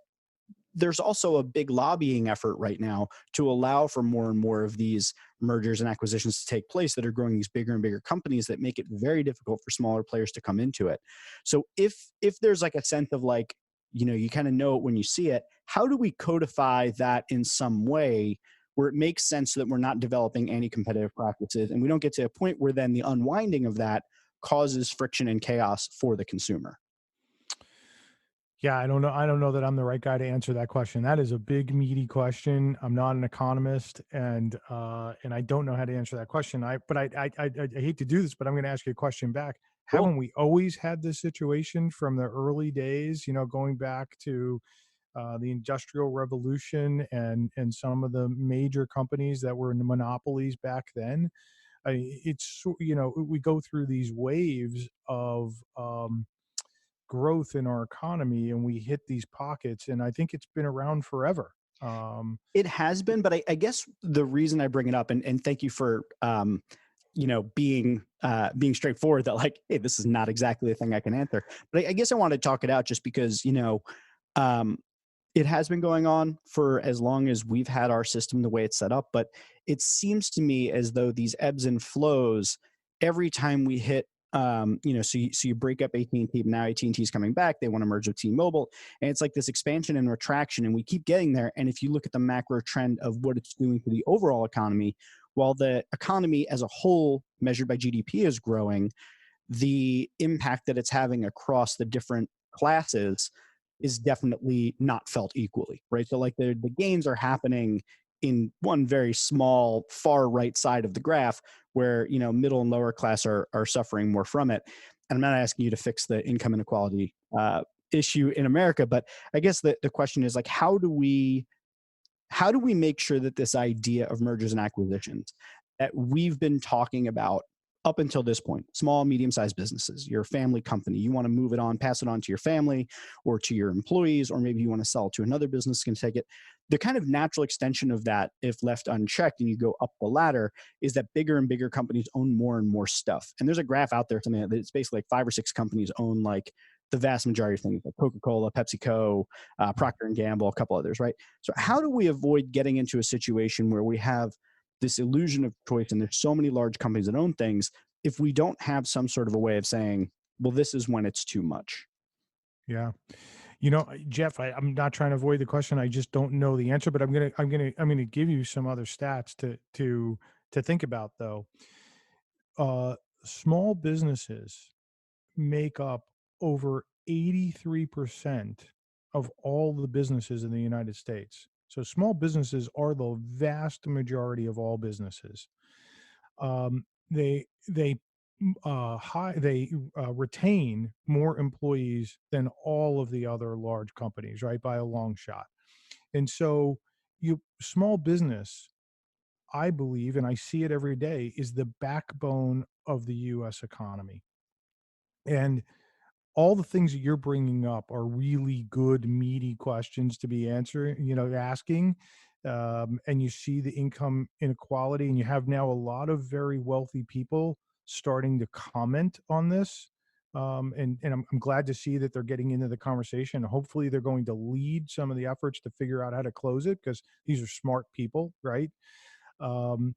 there's also a big lobbying effort right now to allow for more and more of these mergers and acquisitions to take place that are growing these bigger and bigger companies that make it very difficult for smaller players to come into it. So if there's like a sense of like, you kind of know it when you see it, how do we codify that in some way where it makes sense so that we're not developing anti-competitive practices and we don't get to a point where then the unwinding of that causes friction and chaos for the consumer? Yeah, I don't know. I don't know that I'm the right guy to answer that question. That is a big, meaty question. I'm not an economist, and I don't know how to answer that question. I hate to do this, but I'm going to ask you a question back. Cool. Haven't we always had this situation from the early days? Going back to the Industrial Revolution and some of the major companies that were in the monopolies back then. We go through these waves of growth in our economy, and we hit these pockets, and I think it's been around forever. It has been, but I guess the reason I bring it up, and thank you for being straightforward that like, hey, this is not exactly the thing I can answer. But I guess I want to talk it out just because Um, it has been going on for as long as we've had our system the way it's set up, but it seems to me as though these ebbs and flows every time we hit so you break up AT&T, now AT&T is coming back, they want to merge with T-Mobile, and it's like this expansion and retraction, and we keep getting there. And if you look at the macro trend of what it's doing to the overall economy, while the economy as a whole measured by GDP is growing, the impact that it's having across the different classes is definitely not felt equally, right? So like the gains are happening in one very small far right side of the graph where middle and lower class are suffering more from it. And I'm not asking you to fix the income inequality issue in America, but I guess the question is like, how do we make sure that this idea of mergers and acquisitions that we've been talking about up until this point, small, medium-sized businesses, your family company, you want to move it on, pass it on to your family or to your employees, or maybe you want to sell it to another business can take it. The kind of natural extension of that, if left unchecked and you go up the ladder, is that bigger and bigger companies own more and more stuff. And there's a graph out there, something that it's basically like 5 or 6 companies own like the vast majority of things, like Coca-Cola, PepsiCo, Procter and Gamble, a couple others, right? So how do we avoid getting into a situation where we have this illusion of choice and there's so many large companies that own things if we don't have some sort of a way of saying, well, this is when it's too much? Yeah. Jeff, I'm not trying to avoid the question. I just don't know the answer, but I'm gonna give you some other stats to think about though. Uh, Small businesses make up over 83% of all the businesses in the United States. So small businesses are the vast majority of all businesses. They retain more employees than all of the other large companies, right, by a long shot. And so, you small business, I believe, and I see it every day, is the backbone of the U.S. economy. And all the things that you're bringing up are really good, meaty questions to be answering, asking. And you see the income inequality, and you have now a lot of very wealthy people starting to comment on this. And I'm glad to see that they're getting into the conversation. Hopefully, they're going to lead some of the efforts to figure out how to close it because these are smart people, right? Um,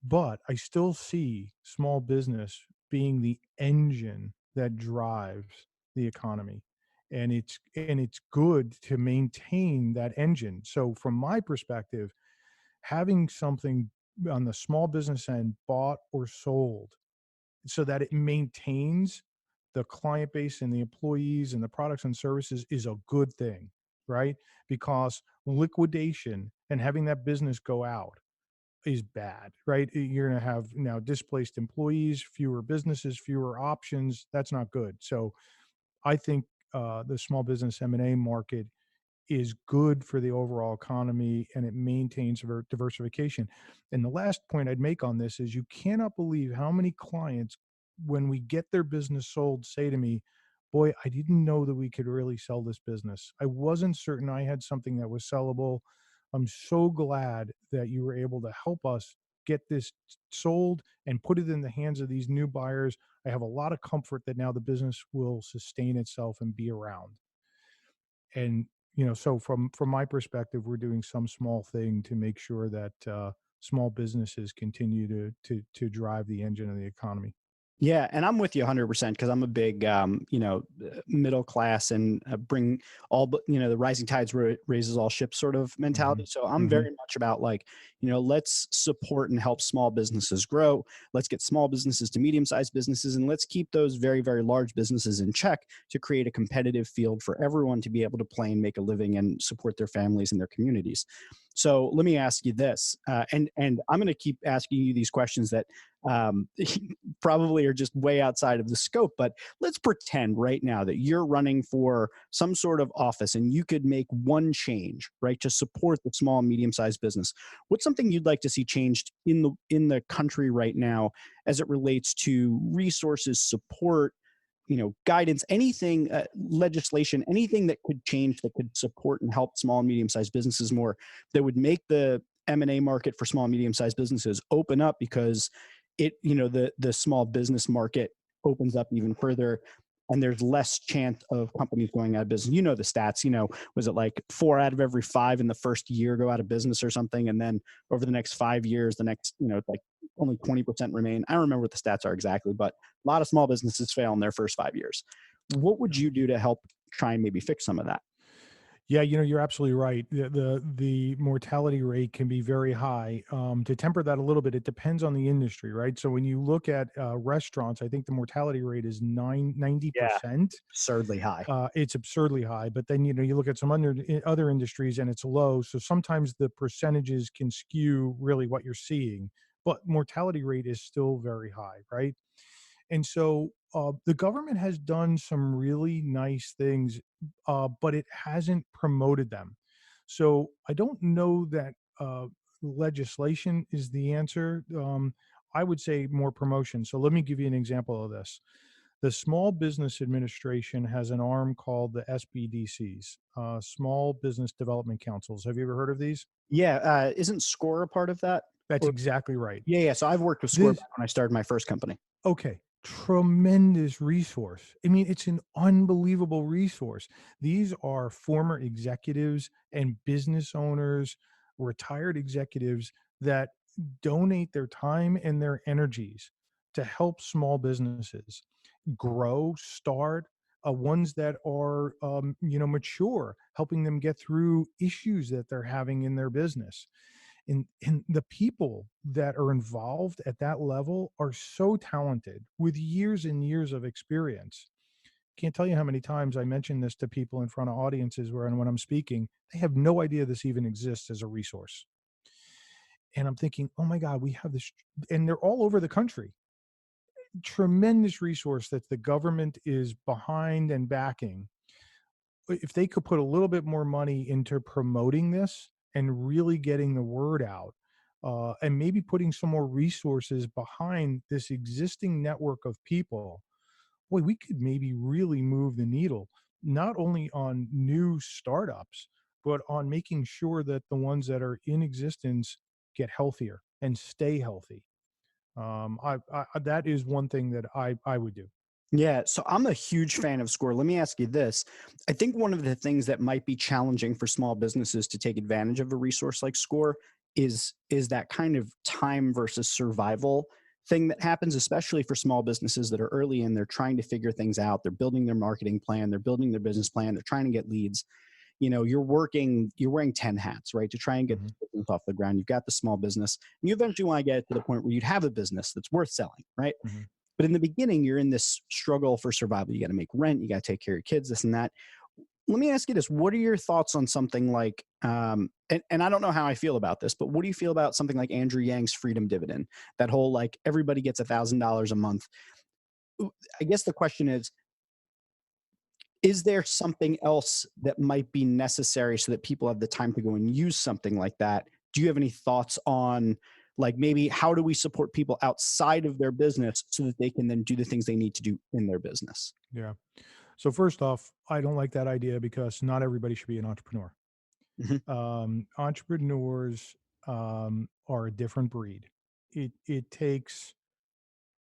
but I still see small business being the engine that drives the economy. And it's good to maintain that engine. So from my perspective, having something on the small business end bought or sold so that it maintains the client base and the employees and the products and services is a good thing, right? Because liquidation and having that business go out is bad, right? You're going to have now displaced employees, fewer businesses, fewer options. That's not good. So I think the small business M&A market is good for the overall economy and it maintains diversification. And the last point I'd make on this is you cannot believe how many clients, when we get their business sold, say to me, boy, I didn't know that we could really sell this business. I wasn't certain I had something that was sellable. I'm so glad that you were able to help us get this sold and put it in the hands of these new buyers. I have a lot of comfort that now the business will sustain itself and be around. And so from my perspective, we're doing some small thing to make sure that small businesses continue to drive the engine of the economy. Yeah, and I'm with you 100% because I'm a big, middle class and bring all, but the rising tides raises all ships sort of Hmm. mentality. So I'm Hmm. very much about like, let's support and help small businesses grow. Let's get small businesses to medium-sized businesses, and let's keep those very, very large businesses in check to create a competitive field for everyone to be able to play and make a living and support their families and their communities. So let me ask you this, and I'm going to keep asking you these questions that um, probably are just way outside of the scope. But let's pretend right now that you're running for some sort of office and you could make one change, right, to support the small and medium-sized business. What's something you'd like to see changed in the country right now as it relates to resources, support, guidance, anything, legislation, anything that could change that could support and help small and medium-sized businesses more, that would make the M&A market for small and medium-sized businesses open up because the small business market opens up even further. and there's less chance of companies going out of business. You know the stats, was it like 4 out of every 5 in the first year go out of business or something? And then over the next 5 years, it's like only 20% remain. I don't remember what the stats are exactly, but a lot of small businesses fail in their first 5 years. What would you do to help try and maybe fix some of that? Yeah, you're absolutely right. The mortality rate can be very high. To temper that a little bit, it depends on the industry, right? So when you look at restaurants, I think the mortality rate is ninety Yeah, percent absurdly high. It's absurdly high. But then you look at some other industries and it's low. So sometimes the percentages can skew really what you're seeing. But mortality rate is still very high, right? And so the government has done some really nice things, but it hasn't promoted them. So I don't know that legislation is the answer. I would say more promotion. So let me give you an example of this. The Small Business Administration has an arm called the SBDCs, Small Business Development Councils. Have you ever heard of these? Yeah, isn't Score a part of that? That's Or exactly right. yeah. So I've worked with Score This back when I started my first company. Okay, tremendous resource. I mean, it's an unbelievable resource. These are former executives and business owners, retired executives that donate their time and their energies to help small businesses grow, start, ones that are, mature, helping them get through issues that they're having in their business. And the people that are involved at that level are so talented with years and years of experience. Can't tell you how many times I mention this to people in front of audiences where, and when I'm speaking, they have no idea this even exists as a resource. And I'm thinking, oh my God, we have this, and they're all over the country. Tremendous resource that the government is behind and backing. If they could put a little bit more money into promoting this and really getting the word out, and maybe putting some more resources behind this existing network of people, boy, we could maybe really move the needle, not only on new startups, but on making sure that the ones that are in existence get healthier and stay healthy. That is one thing that I would do. Yeah, so I'm a huge fan of Score. Let me ask you this. I think one of the things that might be challenging for small businesses to take advantage of a resource like Score is that kind of time versus survival thing that happens, especially for small businesses that are early in. They're trying to figure things out. They're building their marketing plan. They're building their business plan. They're trying to get leads. You're wearing 10 hats, right? To try and get Mhm, the business off the ground. You've got the small business. And you eventually want to get it to the point where you'd have a business that's worth selling, right? mhm. But in the beginning, you're in this struggle for survival. You got to make rent, you got to take care of your kids, this and that. Let me ask you this. What are your thoughts on something like, and I don't know how I feel about this, but what do you feel about something like Andrew Yang's freedom dividend? That whole like everybody gets $1,000 a month. I guess the question is there something else that might be necessary so that people have the time to go and use something like that? Do you have any thoughts on like maybe how do we support people outside of their business so that they can then do the things they need to do in their business? Yeah. So first off, I don't like that idea because not everybody should be an entrepreneur. Mhm. Entrepreneurs are a different breed. It takes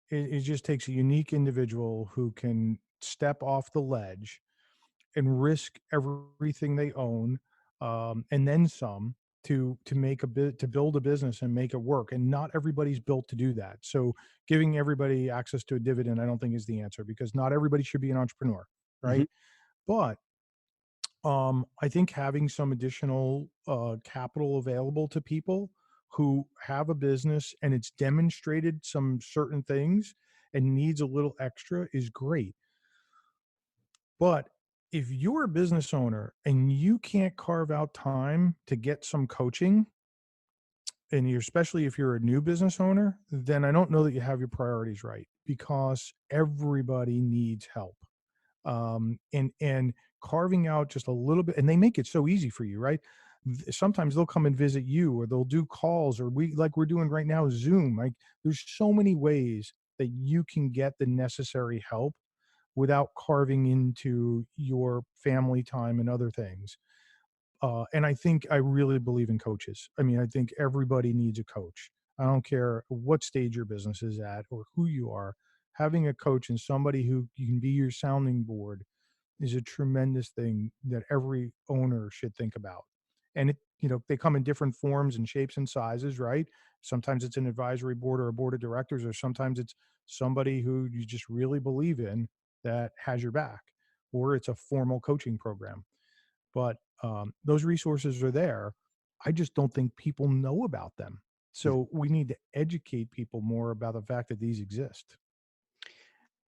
it just takes a unique individual who can step off the ledge and risk everything they own, and then some to make a bit to build a business and make it work. And not everybody's built to do that. So giving everybody access to a dividend, I don't think is the answer because not everybody should be an entrepreneur, Mhm. right? But I think having some additional capital available to people who have a business and it's demonstrated some certain things and needs a little extra is great. But if you're a business owner and you can't carve out time to get some coaching, and you're especially if you're a new business owner, then I don't know that you have your priorities right because everybody needs help. And carving out just a little bit, and they make it so easy for you, right? Sometimes they'll come and visit you, or they'll do calls, or we like we're doing right now, Zoom. Like there's so many ways that you can get the necessary help without carving into your family time and other things. And I think I really believe in coaches. I mean, I think everybody needs a coach. I don't care what stage your business is at or who you are. having a coach and somebody who you can be your sounding board is a tremendous thing that every owner should think about. And they come in different forms and shapes and sizes, right? Sometimes it's an advisory board or a board of directors, or sometimes it's somebody who you just really believe in that has your back, or it's a formal coaching program. But those resources are there. I just don't think people know about them. So we need to educate people more about the fact that these exist.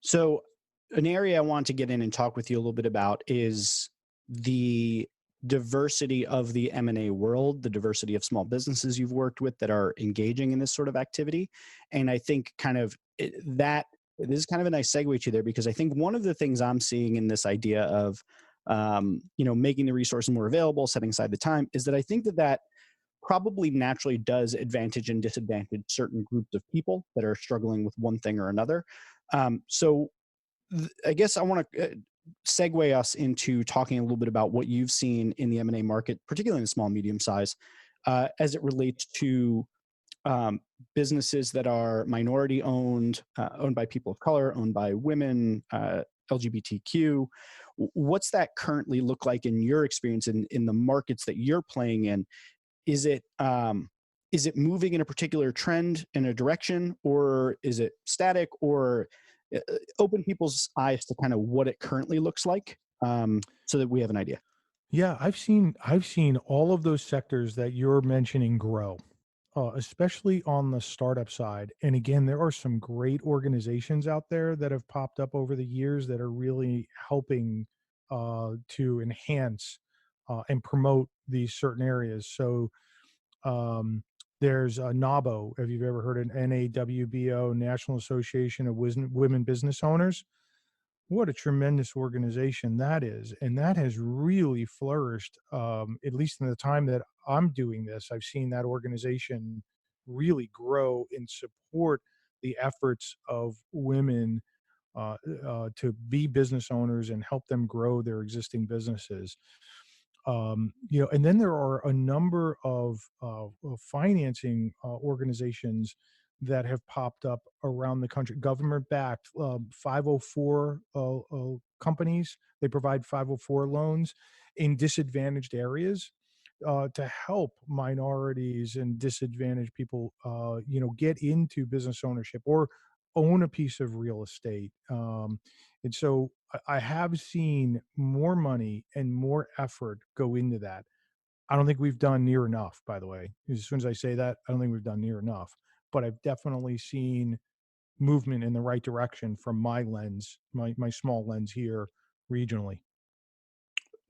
So, an area I want to get in and talk with you a little bit about is the diversity of the M&A world, the diversity of small businesses you've worked with that are engaging in this sort of activity. And I think that this is kind of a nice segue to there, because I think one of the things I'm seeing in this idea of making the resources more available, setting aside the time, is that I think that probably naturally does advantage and disadvantage certain groups of people that are struggling with one thing or another. So I guess I want to segue us into talking a little bit about what you've seen in the M&A market, particularly in the small, medium size, as it relates to businesses that are minority owned, owned by people of color, owned by women, LGBTQ. What's that currently look like in your experience in the markets that you're playing in? Is it moving in a particular trend in a direction, or is it static, or open people's eyes to kind of what it currently looks like, so that we have an idea? Yeah, I've seen all of those sectors that you're mentioning grow, especially on the startup side. And again, there are some great organizations out there that have popped up over the years that are really helping to enhance and promote these certain areas. So there's NAWBO, if you've ever heard of NAWBO, National Association of Women Business Owners. What a tremendous organization that is. And that has really flourished, at least in the time that I'm doing this. I've seen that organization really grow and support the efforts of women to be business owners and help them grow their existing businesses. And then there are a number of financing organizations that have popped up around the country, government-backed 504 companies. They provide 504 loans in disadvantaged areas to help minorities and disadvantaged people, get into business ownership or own a piece of real estate. And so I have seen more money and more effort go into that. I don't think we've done near enough, by the way. As soon as I say that, I don't think we've done near enough. But I've definitely seen movement in the right direction from my lens, my small lens here regionally.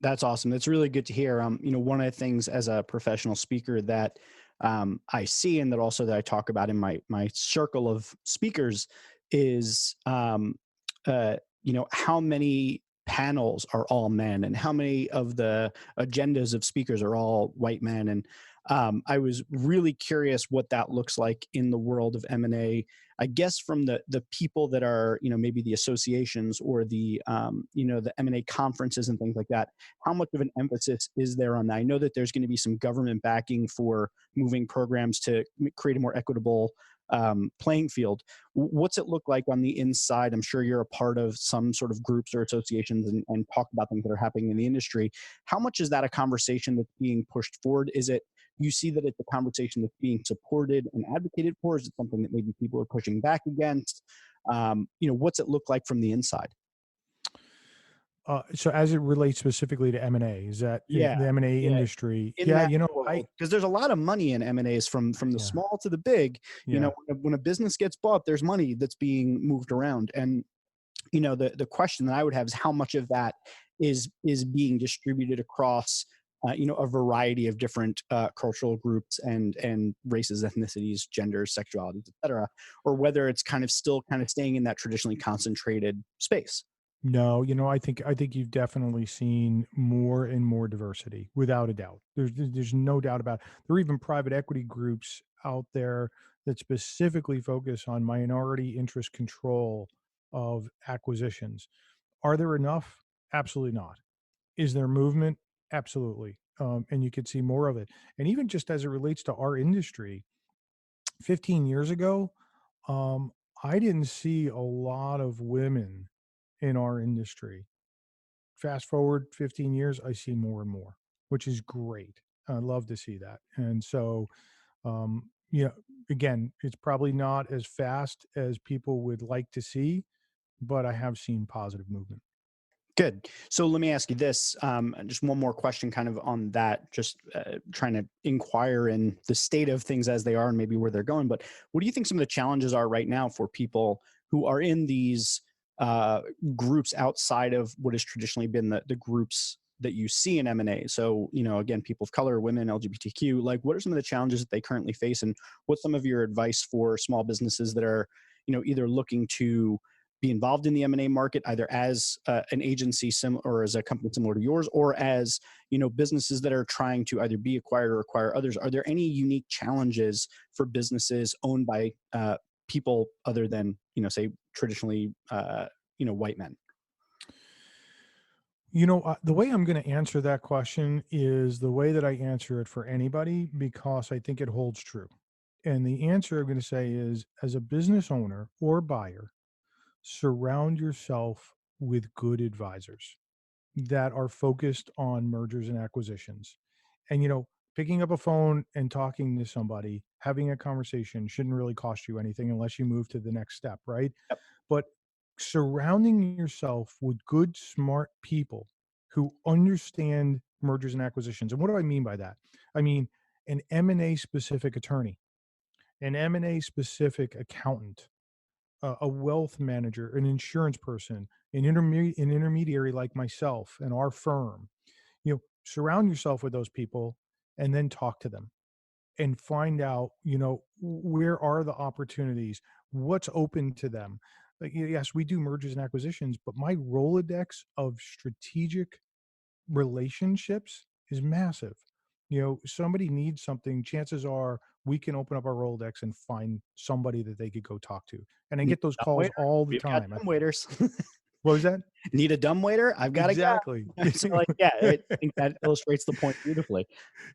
That's awesome. That's really good to hear. One of the things as a professional speaker that I see, and that also that I talk about in my circle of speakers, is how many panels are all men, and how many of the agendas of speakers are all white men. And I was really curious what that looks like in the world of M&A. I guess from the people that are, maybe the associations or the the M&A conferences and things like that. How much of an emphasis is there on that? I know that there's going to be some government backing for moving programs to create a more equitable playing field. What's it look like on the inside? I'm sure you're a part of some sort of groups or associations and talk about things that are happening in the industry. How much is that a conversation that's being pushed forward? Is it, you see that it's a conversation that's being supported and advocated for? Is it something that maybe people are pushing back against? What's it look like from the inside? So as it relates specifically to M&A, is that Yeah, the M&A yeah. industry? In Yeah, that world, because there's a lot of money in M&As from the yeah, small to the big. yeah. When a business gets bought, there's money that's being moved around. And the question that I would have is how much of that is being distributed across a variety of different cultural groups and races, ethnicities, genders, sexualities, etc., or whether it's still staying in that traditionally concentrated space. No, I think you've definitely seen more and more diversity, without a doubt. There's no doubt about it. There are even private equity groups out there that specifically focus on minority interest control of acquisitions. Are there enough? Absolutely not. Is there movement? Absolutely. And you could see more of it. And even just as it relates to our industry, 15 years ago, I didn't see a lot of women in our industry. Fast forward 15 years, I see more and more, which is great. I love to see that. And so, you know, again, it's probably not as fast as people would like to see, but I have seen positive movement. Good. So let me ask you this. Just one more question, kind of on that. Just trying to inquire in the state of things as they are, and maybe where they're going. But what do you think some of the challenges are right now for people who are in these uh, groups outside of what has traditionally been the groups that you see in M&A? So, again, people of color, women, LGBTQ. Like, what are some of the challenges that they currently face, and what's some of your advice for small businesses that are, either looking to be involved in the M&A market, either as an agency or as a company similar to yours, or as businesses that are trying to either be acquired or acquire others? Are there any unique challenges for businesses owned by people other than say traditionally white men? The way I'm going to answer that question is the way that I answer it for anybody, because I think it holds true. And the answer I'm going to say is, as a business owner or buyer, surround yourself with good advisors that are focused on mergers and acquisitions. And, picking up a phone and talking to somebody, having a conversation shouldn't really cost you anything unless you move to the next step, right? Yep. But surrounding yourself with good, smart people who understand mergers and acquisitions. And what do I mean by that? I mean an M&A specific attorney, an M&A specific accountant, a wealth manager, an insurance person, an intermediary like myself and our firm. Surround yourself with those people and then talk to them and find out, where are the opportunities, what's open to them. Like, yes, we do mergers and acquisitions, but my Rolodex of strategic relationships is massive. Somebody needs something, chances are we can open up our Rolodex and find somebody that they could go talk to. And I Need get those a dumb calls waiter? all the We've got time. dumb waiters. What was that? Need a dumb waiter? I've got a guy. Exactly. So, like, yeah, I think that illustrates the point beautifully.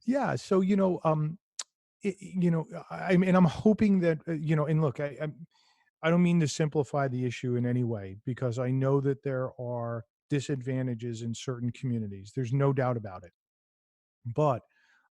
Yeah. So, I mean, I'm hoping that, and look, I don't mean to simplify the issue in any way, because I know that there are disadvantages in certain communities. There's no doubt about it. But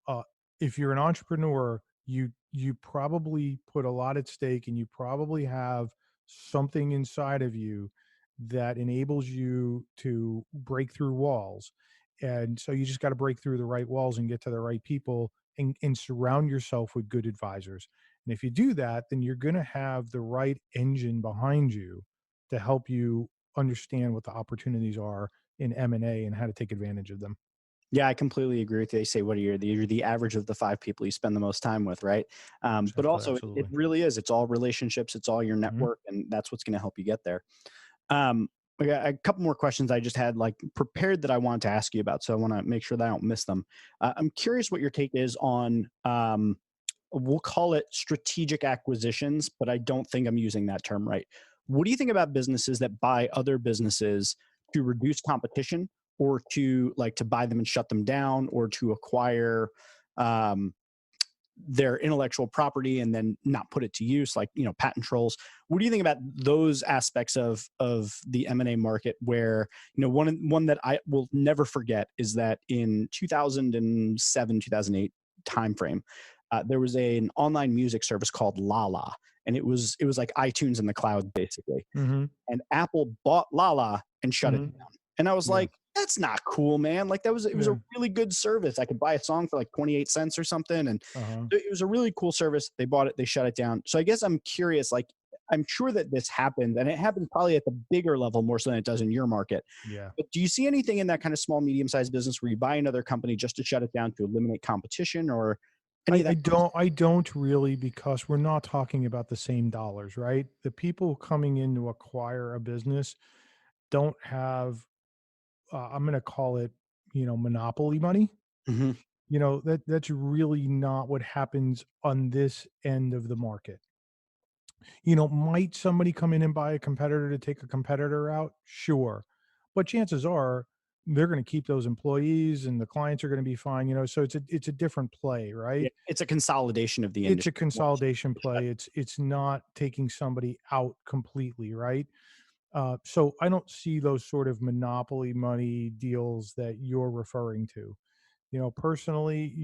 uh, if you're an entrepreneur, you probably put a lot at stake, and you probably have something inside of you that enables you to break through walls. And so you just got to break through the right walls and get to the right people, and surround yourself with good advisors. And if you do that, then you're going to have the right engine behind you to help you understand what the opportunities are in M&A and how to take advantage of them. Yeah, I completely agree with you. They say, what are you're the average of the five people you spend the most time with, right? But Exactly. also, it Absolutely. really is. It's all relationships. It's all your Mhm. network, and that's what's going to help you get there. I got a couple more questions I just had like prepared that I wanted to ask you about, so I want to make sure that I don't miss them. I'm curious what your take is on. We'll call it strategic acquisitions, but I don't think I'm using that term right. What do you think about businesses that buy other businesses to reduce competition, or to buy them and shut them down, or to acquire um, their intellectual property and then not put it to use, like patent trolls? What do you think about those aspects of the M&A market, where one that I will never forget is that in 2007 2008 timeframe, there was an online music service called Lala, and it was like iTunes in the cloud basically, Mhm. and Apple bought Lala and shut it Mhm. down. And I was Yeah. like, that's not cool, man. Like, it was a Yeah. really good service. I could buy a song for like 28 cents or something. And Uh-huh. it was a really cool service. They bought it, they shut it down. So I guess I'm curious, like, I'm sure that this happens, and it happens probably at the bigger level more so than it does in your market. Yeah. But do you see anything in that kind of small, medium-sized business where you buy another company just to shut it down to eliminate competition, or any I, of I that? don't I don't really, because we're not talking about the same dollars, right? The people coming in to acquire a business don't have, I'm going to call it, monopoly money. Mhm. That's really not what happens on this end of the market. Might somebody come in and buy a competitor to take a competitor out? Sure. But chances are they're going to keep those employees and the clients are going to be fine, so it's a different play, Yeah, right? it's a consolidation of the It's a industry. consolidation play. It's not taking somebody out completely, right? So I don't see those sort of monopoly money deals that you're referring to. Personally,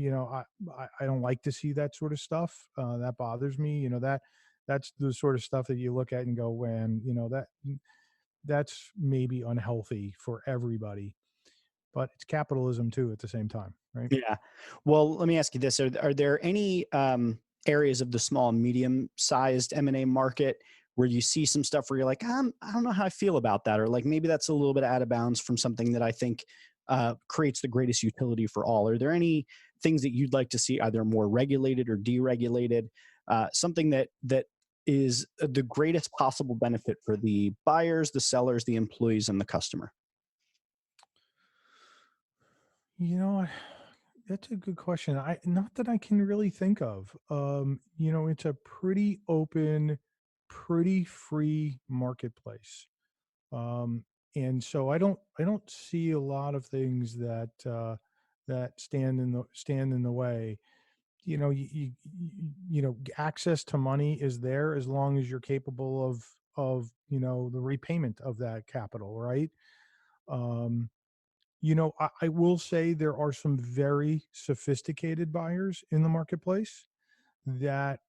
I don't like to see that sort of stuff. That bothers me. That's the sort of stuff that you look at and go, when, that's maybe unhealthy for everybody. But it's capitalism too at the same time, right? Yeah. Well, let me ask you this. Are there any areas of the small, medium sized M&A market where you see some stuff where you're like, I don't know how I feel about that? Or like maybe that's a little bit out of bounds from something that I think creates the greatest utility for all? Are there any things that you'd like to see either more regulated or deregulated? Something that is the greatest possible benefit for the buyers, the sellers, the employees, and the customer? You know, that's a good question. I Not that I can really think of. It's a pretty open, pretty free marketplace. Um, and so I don't see a lot of things that stand in the way. Access to money is there as long as you're capable of the repayment of that capital, right? Um, I will say there are some very sophisticated buyers in the marketplace that,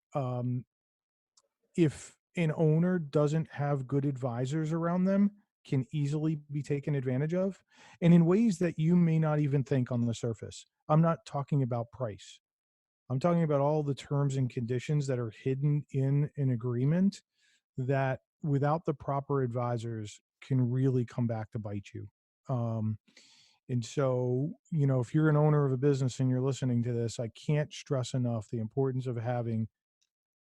if an owner doesn't have good advisors around them, can easily be taken advantage of, and in ways that you may not even think on the surface. I'm not talking about price. I'm talking about all the terms and conditions that are hidden in an agreement that, without the proper advisors, can really come back to bite you. Um, and so, if you're an owner of a business and you're listening to this, I can't stress enough the importance of having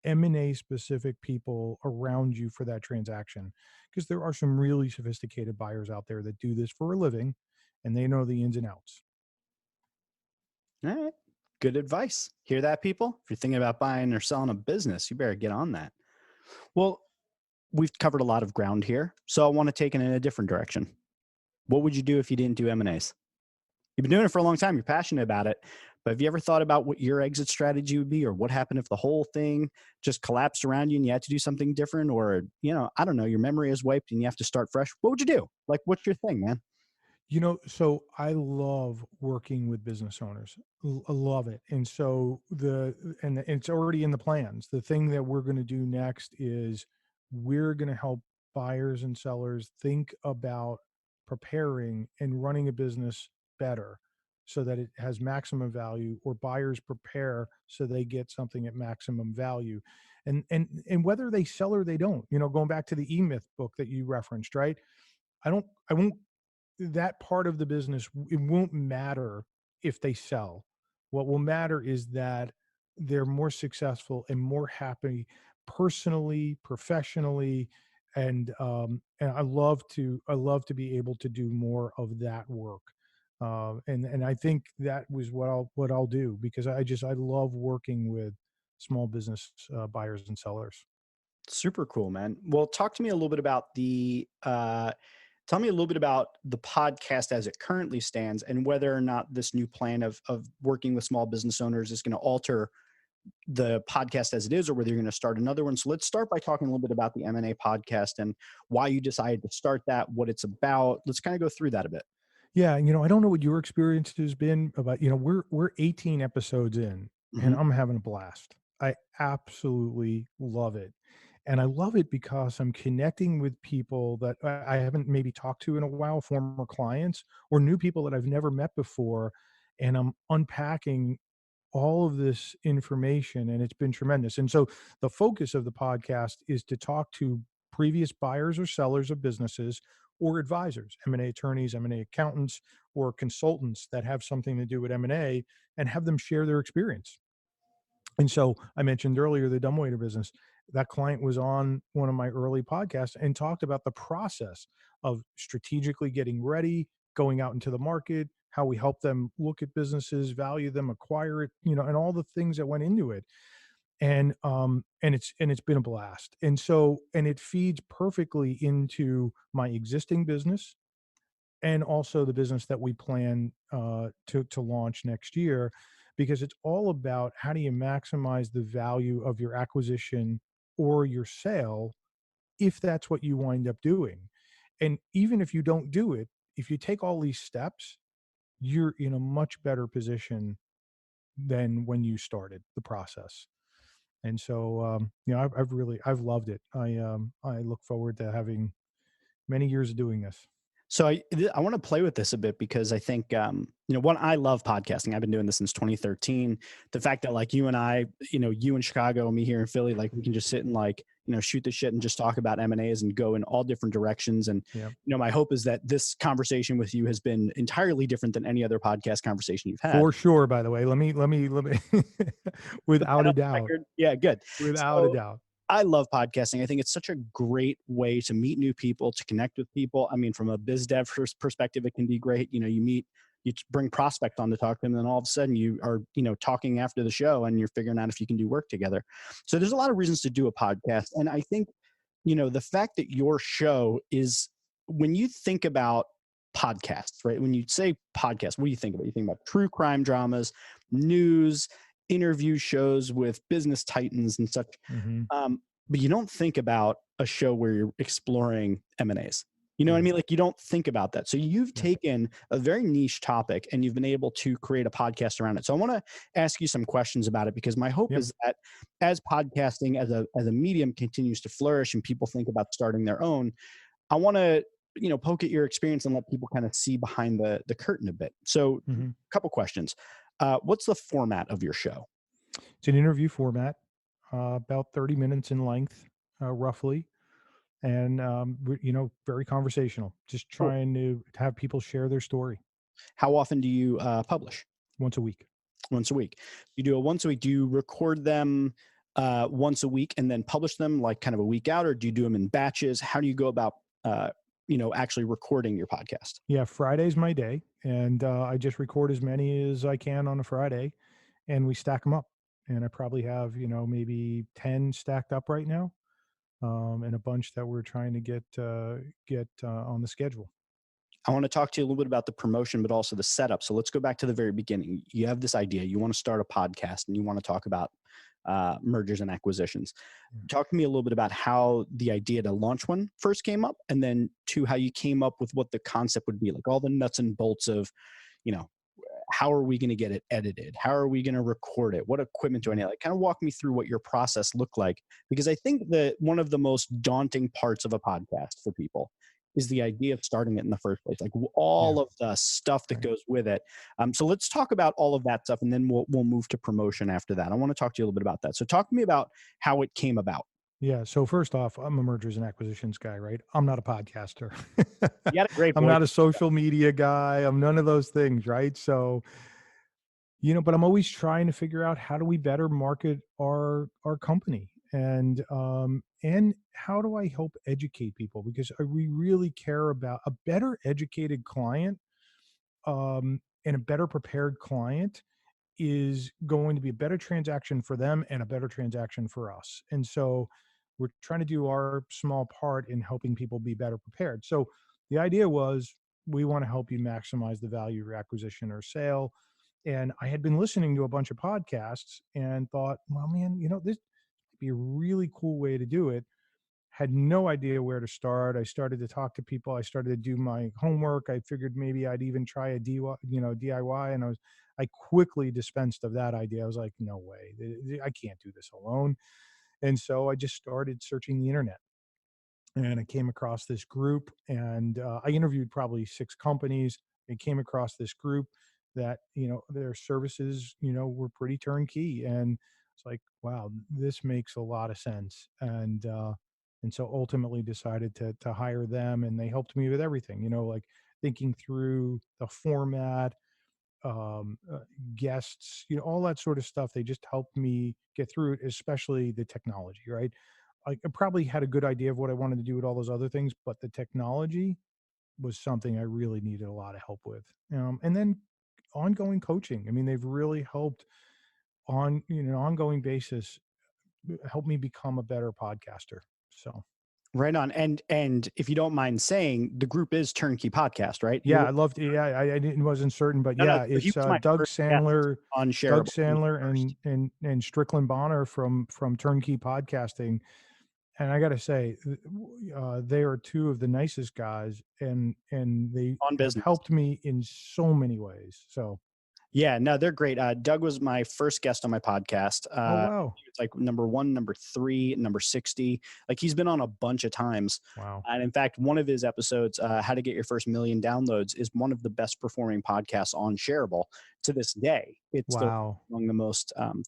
M&A specific people around you for that transaction, because there are some really sophisticated buyers out there that do this for a living and they know the ins and outs. All right. Good advice. Hear that, people? If you're thinking about buying or selling a business, you better get on that. Well, we've covered a lot of ground here, so I want to take it in a different direction. What would you do if you didn't do M&As? You've been doing it for a long time. You're passionate about it. But have you ever thought about what your exit strategy would be, or what happened if the whole thing just collapsed around you and you had to do something different? Or, I don't know, your memory is wiped and you have to start fresh. What would you do? Like, what's your thing, man? So I love working with business owners. I love it. And so it's already in the plans. The thing that we're going to do next is we're going to help buyers and sellers think about preparing and running a business better so that it has maximum value, or buyers prepare so they get something at maximum value. And whether they sell or they don't, going back to the E-Myth book that you referenced, right? I won't that part of the business, it won't matter if they sell. What will matter is that they're more successful and more happy personally, professionally, and I love to be able to do more of that work. And I think that was what I'll do, because I love working with small business buyers and sellers. Super cool, man. Well, talk to me a little bit about tell me a little bit about the podcast as it currently stands, and whether or not this new plan of working with small business owners is going to alter the podcast as it is, or whether you're going to start another one. So let's start by talking a little bit about the M&A podcast and why you decided to start that, what it's about. Let's kind of go through that a bit. Yeah, I don't know what your experience has been, but we're 18 episodes in and Hmm. I'm having a blast. I absolutely love it. And I love it because I'm connecting with people that I haven't maybe talked to in a while, former clients or new people that I've never met before, and I'm unpacking all of this information, and it's been tremendous. And so the focus of the podcast is to talk to previous buyers or sellers of businesses, or advisors, M&A attorneys, M&A accountants, or consultants that have something to do with M&A, and have them share their experience. And so I mentioned earlier the dumbwaiter business. That client was on one of my early podcasts and talked about the process of strategically getting ready, going out into the market, how we help them look at businesses, value them, acquire it, and all the things that went into it. And it's been a blast. And it feeds perfectly into my existing business, and also the business that we plan to launch next year, because it's all about how do you maximize the value of your acquisition or your sale if that's what you wind up doing. And even if you don't do it, if you take all these steps, you're in a much better position than when you started the process. And so, I've loved it. I look forward to having many years of doing this. So I want to play with this a bit because I think one, I love podcasting. I've been doing this since 2013. The fact that like you and I, you in Chicago, me here in Philly, like we can just sit and like shoot the shit and just talk about M&As and go in all different directions. And Yeah. my hope is that this conversation with you has been entirely different than any other podcast conversation you've had. For sure. By the way, let me without a doubt. Yeah, good. Without a doubt. I love podcasting. I think it's such a great way to meet new people, to connect with people. I mean, from a biz dev perspective, it can be great. You bring prospect on to talk to them, and then all of a sudden you are, talking after the show and you're figuring out if you can do work together. So there's a lot of reasons to do a podcast. And I think, the fact that your show is, when you think about podcasts, right? When you say podcast, what do you think about? You think about true crime dramas, news, interview shows with business titans and such. Mm-hmm. But you don't think about a show where you're exploring M&As. You know what I mean? Like you don't think about that. So you've taken a very niche topic and you've been able to create a podcast around it. So I want to ask you some questions about it, because my hope is that as podcasting as a medium continues to flourish and people think about starting their own, I want to, poke at your experience and let people kind of see behind the curtain a bit. So a couple questions. What's the format of your show? It's an interview format, about 30 minutes in length, roughly. And, very conversational, just trying to have people share their story. How often do you publish? Once a week. Once a week. You do it once a week. Do you record them once a week and then publish them like kind of a week out, or do you do them in batches? How do you go about, actually recording your podcast? Yeah, Friday's my day, and I just record as many as I can on a Friday, and we stack them up. And I probably have, maybe 10 stacked up right now, and a bunch that we're trying to get on the schedule. I want to talk to you a little bit about the promotion, but also the setup. So let's go back to the very beginning. You have this idea. You want to start a podcast and you want to talk about mergers and acquisitions. Talk to me a little bit about how the idea to launch one first came up, and then to how you came up with what the concept would be, like all the nuts and bolts of, how are we going to get it edited? How are we going to record it? What equipment do I need? Like, kind of walk me through what your process looked like, because I think that one of the most daunting parts of a podcast for people is the idea of starting it in the first place, like all of the stuff that goes with it. So let's talk about all of that stuff, and then we'll move to promotion after that. I want to talk to you a little bit about that. So talk to me about how it came about. Yeah. So first off, I'm a mergers and acquisitions guy, right? I'm not a podcaster. You had a great voice. I'm not a social media guy. I'm none of those things, right? So, but I'm always trying to figure out how do we better market our company, and how do I help educate people, because we really care about a better educated client, and a better prepared client is going to be a better transaction for them and a better transaction for us. And so we're trying to do our small part in helping people be better prepared. So the idea was, we want to help you maximize the value of your acquisition or sale. And I had been listening to a bunch of podcasts and thought, well, man, this would be a really cool way to do it. Had no idea where to start. I started to talk to people. I started to do my homework. I figured maybe I'd even try a DIY, and I quickly dispensed of that idea. I was like, no way, I can't do this alone. And so I just started searching the internet, and I came across this group, and I interviewed probably 6 companies. I came across this group that, their services, were pretty turnkey. And it's like, wow, this makes a lot of sense. And so ultimately decided to hire them, and they helped me with everything, like thinking through the format, guests, all that sort of stuff. They just helped me get through it, especially the technology, right? I probably had a good idea of what I wanted to do with all those other things, but the technology was something I really needed a lot of help with. And then ongoing coaching. I mean, they've really helped on an ongoing basis, help me become a better podcaster. So Right on. And if you don't mind saying, the group is Turnkey Podcast, right? Yeah, I loved. Yeah, I didn't wasn't certain, but No, yeah, so he it's was my Doug first guest Sandler, on Doug Shareable. Sandler, First. and Strickland Bonner from Turnkey Podcasting. And I got to say, they are two of the nicest guys, and they On have business. helped me in so many ways. So, Yeah, no, they're great. Doug was my first guest on my podcast. oh wow, It's like number 1, number 3, number 60. Like he's been on a bunch of times. wow, And in fact, one of his episodes, How to Get Your First Million Downloads, is one of the best performing podcasts on Shareable to this day. It's still wow. among the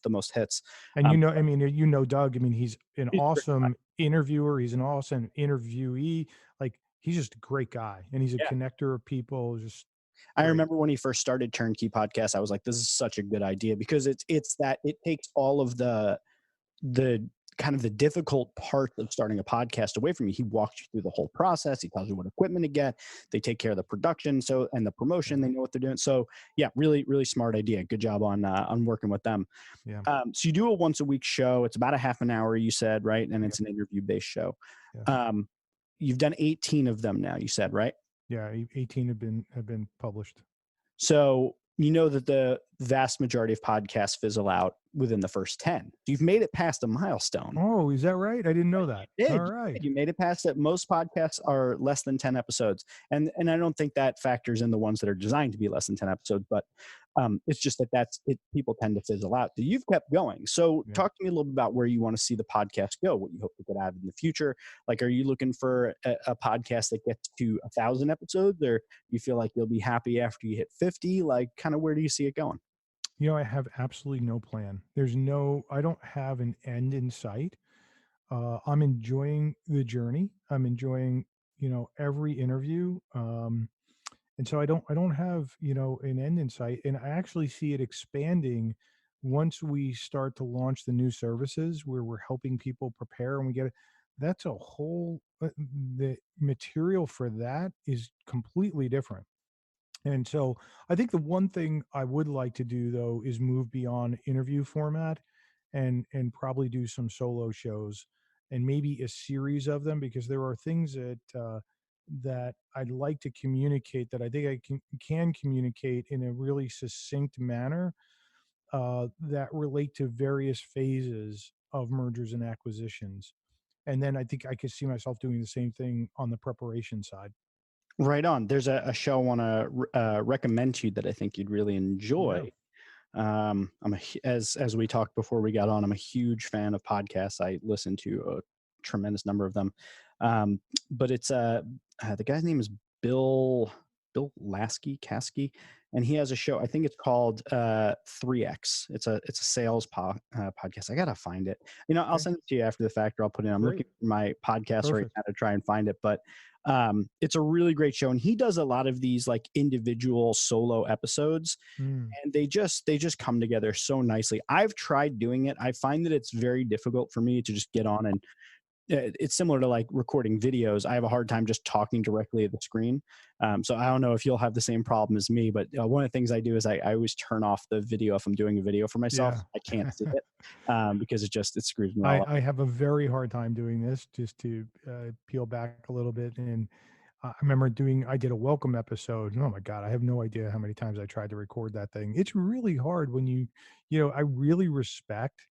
most hits. And Um, I mean, Doug. I mean, he's an he's a great guy. awesome interviewer. He's an awesome interviewee. Like he's just a great guy, and he's a Yeah. connector of people. Just I great. remember when he first started Turnkey Podcast, I was like, this is such a good idea, because it's that it takes all of the kind of the difficult part of starting a podcast away from you. He walks you through the whole process. He tells you what equipment to get. They take care of the production, and the promotion. They know what they're doing. So yeah, really, really smart idea. Good job on working with them. Yeah. So you do a once a week show. It's about a half an hour, you said, right? And it's an interview based show. Yeah. You've done 18 of them now, you said, right? Yeah, 18 have been published. So you know that the vast majority of podcasts fizzle out within the first 10. You've made it past a milestone. Oh, is that right? I didn't know that. You did. All right. You made it past it. Most podcasts are less than 10 episodes. And I don't think that factors in the ones that are designed to be less than 10 episodes, but it's just that that's it. People tend to fizzle out. So you've kept going. So talk to me a little bit about where you want to see the podcast go, what you hope to get out in the future. Like, are you looking for a podcast that gets to 1,000 episodes, or you feel like you'll be happy after you hit 50? Like, kind of where do you see it going? I have absolutely no plan. I don't have an end in sight. I'm enjoying the journey. I'm enjoying, every interview. And so I don't have, an end in sight. And I actually see it expanding once we start to launch the new services where we're helping people prepare and we get it. That's a whole, the material for that is completely different. And so I think the one thing I would like to do though is move beyond interview format and probably do some solo shows and maybe a series of them, because there are things that I'd like to communicate that I think I can communicate in a really succinct manner that relate to various phases of mergers and acquisitions. And then I think I could see myself doing the same thing on the preparation side. Right on. There's a show I want to recommend to you that I think you'd really enjoy. Yeah. As we talked before we got on, I'm a huge fan of podcasts. I listen to a tremendous number of them. But it's the guy's name is Bill Caskey, and he has a show. I think it's called 3X. It's a sales podcast. I gotta find it. I'll send it to you after the fact, or I'll put it in. I'm looking for my podcast right now to try and find it, but it's a really great show, and he does a lot of these like individual solo episodes, and they just come together so nicely. I've tried doing it. I find that it's very difficult for me to just get on, and it's similar to like recording videos. I have a hard time just talking directly at the screen. So I don't know if you'll have the same problem as me, but one of the things I do is I always turn off the video if I'm doing a video for myself. Yeah. I can't see it because it screws me all up. I have a very hard time doing this, just to peel back a little bit. And I remember I did a welcome episode. Oh my God, I have no idea how many times I tried to record that thing. It's really hard when I really respect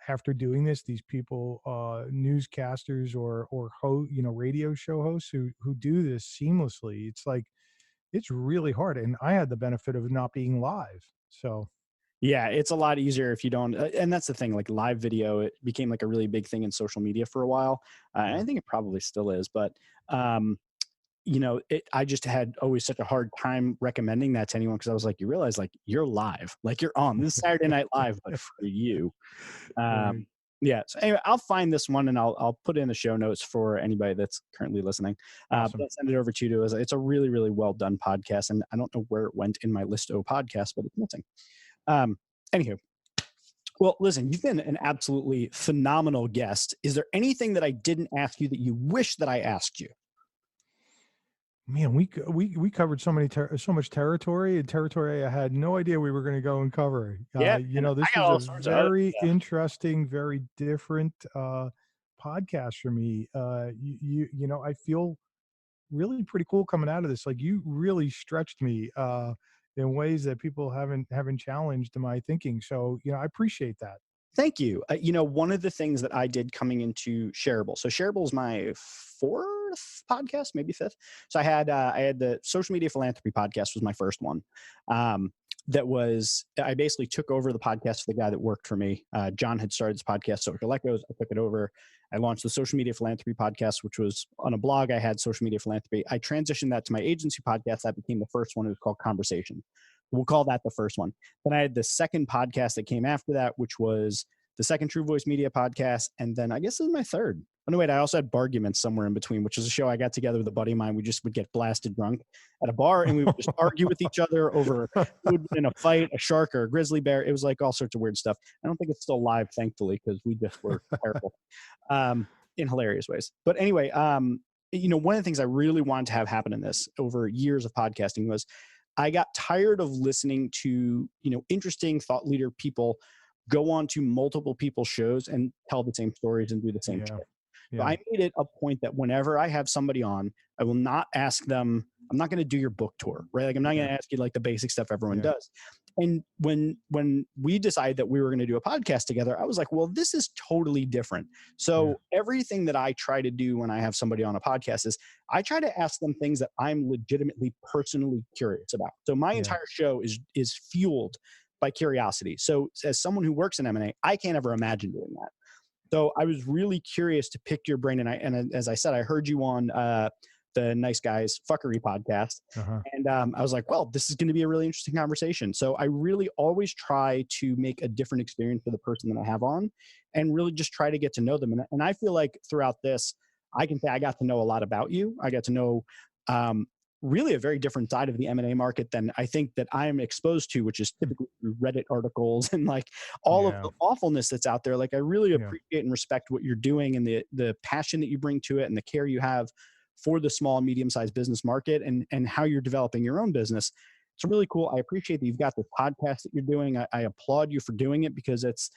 after doing this, these people, newscasters or radio show hosts who do this seamlessly. It's like, it's really hard. And I had the benefit of not being live. So yeah, it's a lot easier if you don't. And that's the thing, like live video, it became like a really big thing in social media for a while. And I think it probably still is, but I just had always such a hard time recommending that to anyone, because I was like, you realize like you're live, like you're on this Saturday Night Live, but for you. Yeah. So anyway, I'll find this one and I'll put it in the show notes for anybody that's currently listening. Awesome. But I'll send it over to you. It's a really, really well done podcast, and I don't know where it went in my list of podcasts, but it's missing. Anywho. Well, listen, you've been an absolutely phenomenal guest. Is there anything that I didn't ask you that you wish that I asked you? Man, we covered so much territory I had no idea we were going to go and cover. Yeah, this is a very interesting, very different podcast for me. I feel really pretty cool coming out of this. Like, you really stretched me in ways that people haven't challenged my thinking. So, I appreciate that. Thank you. One of the things that I did coming into Shareable. So Shareable is my fourth podcast, maybe fifth. So I had the Social Media Philanthropy podcast was my first one. I basically took over the podcast for the guy that worked for me. John had started this podcast, Social Echoes. I took it over. I launched the Social Media Philanthropy podcast, which was on a blog. I had Social Media Philanthropy. I transitioned that to my agency podcast. That became the first one. It was called Conversation. We'll call that the first one. Then I had the second podcast that came after that, which was the second True Voice Media podcast. And then I guess this is my third. Oh, no, wait, I also had Barguments somewhere in between, which is a show I got together with a buddy of mine. We just would get blasted drunk at a bar and we would just argue with each other over food in a fight, a shark or a grizzly bear. It was like all sorts of weird stuff. I don't think it's still live, thankfully, because we just were terrible in hilarious ways. But anyway, one of the things I really wanted to have happen in this over years of podcasting was I got tired of listening to, interesting thought leader people go on to multiple people's shows and tell the same stories and do the same shit. Yeah. So I made it a point that whenever I have somebody on, I will not ask them, I'm not going to do your book tour, right? Like, I'm not going to ask you like the basic stuff everyone does. And when we decided that we were going to do a podcast together, I was like, well, this is totally different. So everything that I try to do when I have somebody on a podcast is I try to ask them things that I'm legitimately personally curious about. So my entire show is fueled by curiosity. So as someone who works in M&A, I can't ever imagine doing that. So I was really curious to pick your brain. And as I said, I heard you on the Nice Guys Fuckery podcast. And I was like, well, this is going to be a really interesting conversation. So I really always try to make a different experience for the person that I have on and really just try to get to know them. And I feel like throughout this, I can say I got to know a lot about you. I got to know really a very different side of the M&A market than I think that I am exposed to, which is typically through Reddit articles and like all of the awfulness that's out there. Like, I really appreciate and respect what you're doing and the passion that you bring to it and the care you have for the small and medium-sized business market and how you're developing your own business. It's really cool. I appreciate that you've got this podcast that you're doing. I applaud you for doing it because it's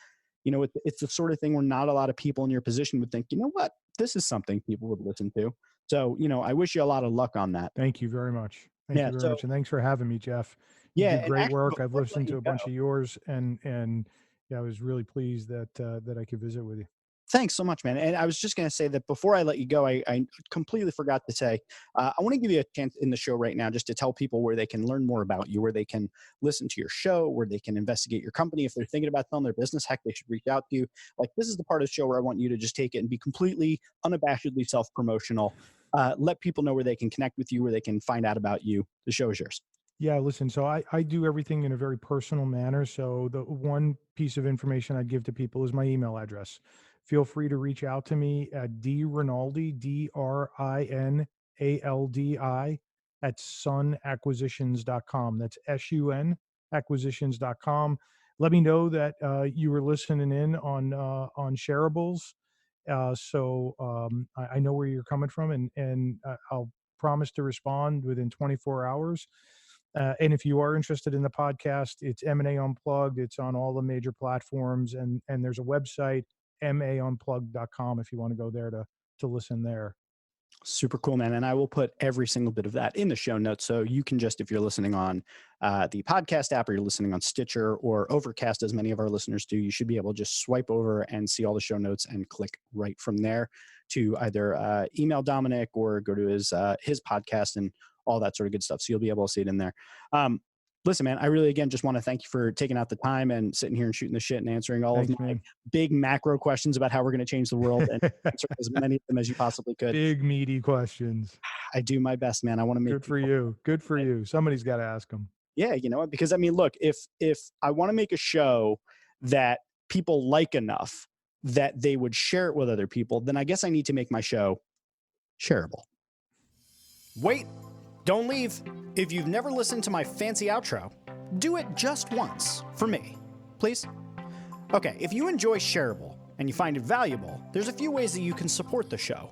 the sort of thing where not a lot of people in your position would think, you know what, this is something people would listen to. So, I wish you a lot of luck on that. Thank you very much. Thank you very much. And thanks for having me, Jeff. You do great work. I've listened to a bunch of yours and I was really pleased that I could visit with you. Thanks so much, man. And I was just going to say that before I let you go, I completely forgot to say, I want to give you a chance in the show right now just to tell people where they can learn more about you, where they can listen to your show, where they can investigate your company. If they're thinking about selling their business, heck, they should reach out to you. Like, this is the part of the show where I want you to just take it and be completely unabashedly self-promotional. Let people know where they can connect with you, where they can find out about you. The show is yours. Yeah, listen, so I do everything in a very personal manner. So the one piece of information I'd give to people is my email address. Feel free to reach out to me at drinaldi, DRINALDI at sunacquisitions.com. That's SUN acquisitions.com. Let me know that you were listening in on Shareables. I know where you're coming from and I'll promise to respond within 24 hours. And if you are interested in the podcast, it's M&A Unplugged. It's on all the major platforms and there's a website, maunplugged.com, if you want to go there to listen there. Super cool, man. And I will put every single bit of that in the show notes. So you can just, if you're listening on the podcast app or you're listening on Stitcher or Overcast, as many of our listeners do, you should be able to just swipe over and see all the show notes and click right from there to either email Domenic or go to his podcast and all that sort of good stuff. So you'll be able to see it in there. Listen, man, I really, again, just want to thank you for taking out the time and sitting here and shooting the shit and answering all of my big macro questions about how we're going to change the world and answer as many of them as you possibly could. Big, meaty questions. I do my best, man. I want to make Good for you. Good for you. Somebody's got to ask them. Yeah, you know what? Because, I mean, look, if I want to make a show that people like enough that they would share it with other people, then I guess I need to make my show shareable. Wait. Don't leave. If you've never listened to my fancy outro, do it just once for me, please. Okay, if you enjoy Shareable and you find it valuable, there's a few ways that you can support the show.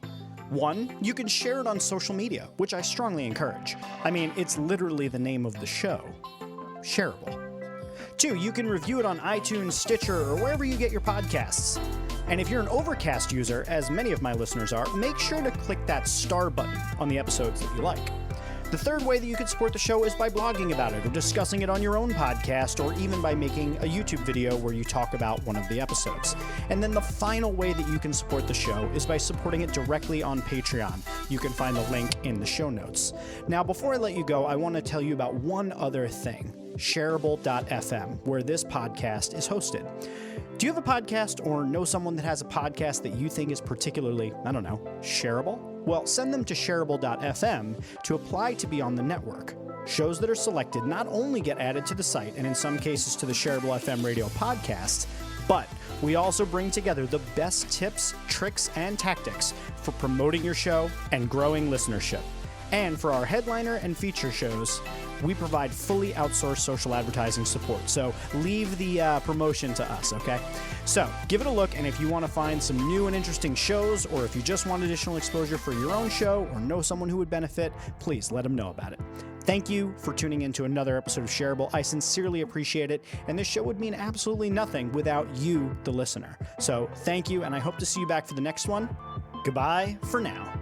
One, you can share it on social media, which I strongly encourage. I mean, it's literally the name of the show, Shareable. Two, you can review it on iTunes, Stitcher, or wherever you get your podcasts. And if you're an Overcast user, as many of my listeners are, make sure to click that star button on the episodes that you like. The third way that you can support the show is by blogging about it or discussing it on your own podcast, or even by making a YouTube video where you talk about one of the episodes. And then the final way that you can support the show is by supporting it directly on Patreon. You can find the link in the show notes. Now, before I let you go, I want to tell you about one other thing, shareable.fm, where this podcast is hosted. Do you have a podcast or know someone that has a podcast that you think is particularly, shareable? Well, send them to shareable.fm to apply to be on the network. Shows that are selected not only get added to the site, and in some cases to the Shareable FM radio podcasts, but we also bring together the best tips, tricks, and tactics for promoting your show and growing listenership. And for our headliner and feature shows, we provide fully outsourced social advertising support. So leave the promotion to us, okay? So give it a look, and if you want to find some new and interesting shows, or if you just want additional exposure for your own show or know someone who would benefit, please let them know about it. Thank you for tuning in to another episode of Shareable. I sincerely appreciate it, and this show would mean absolutely nothing without you, the listener. So thank you, and I hope to see you back for the next one. Goodbye for now.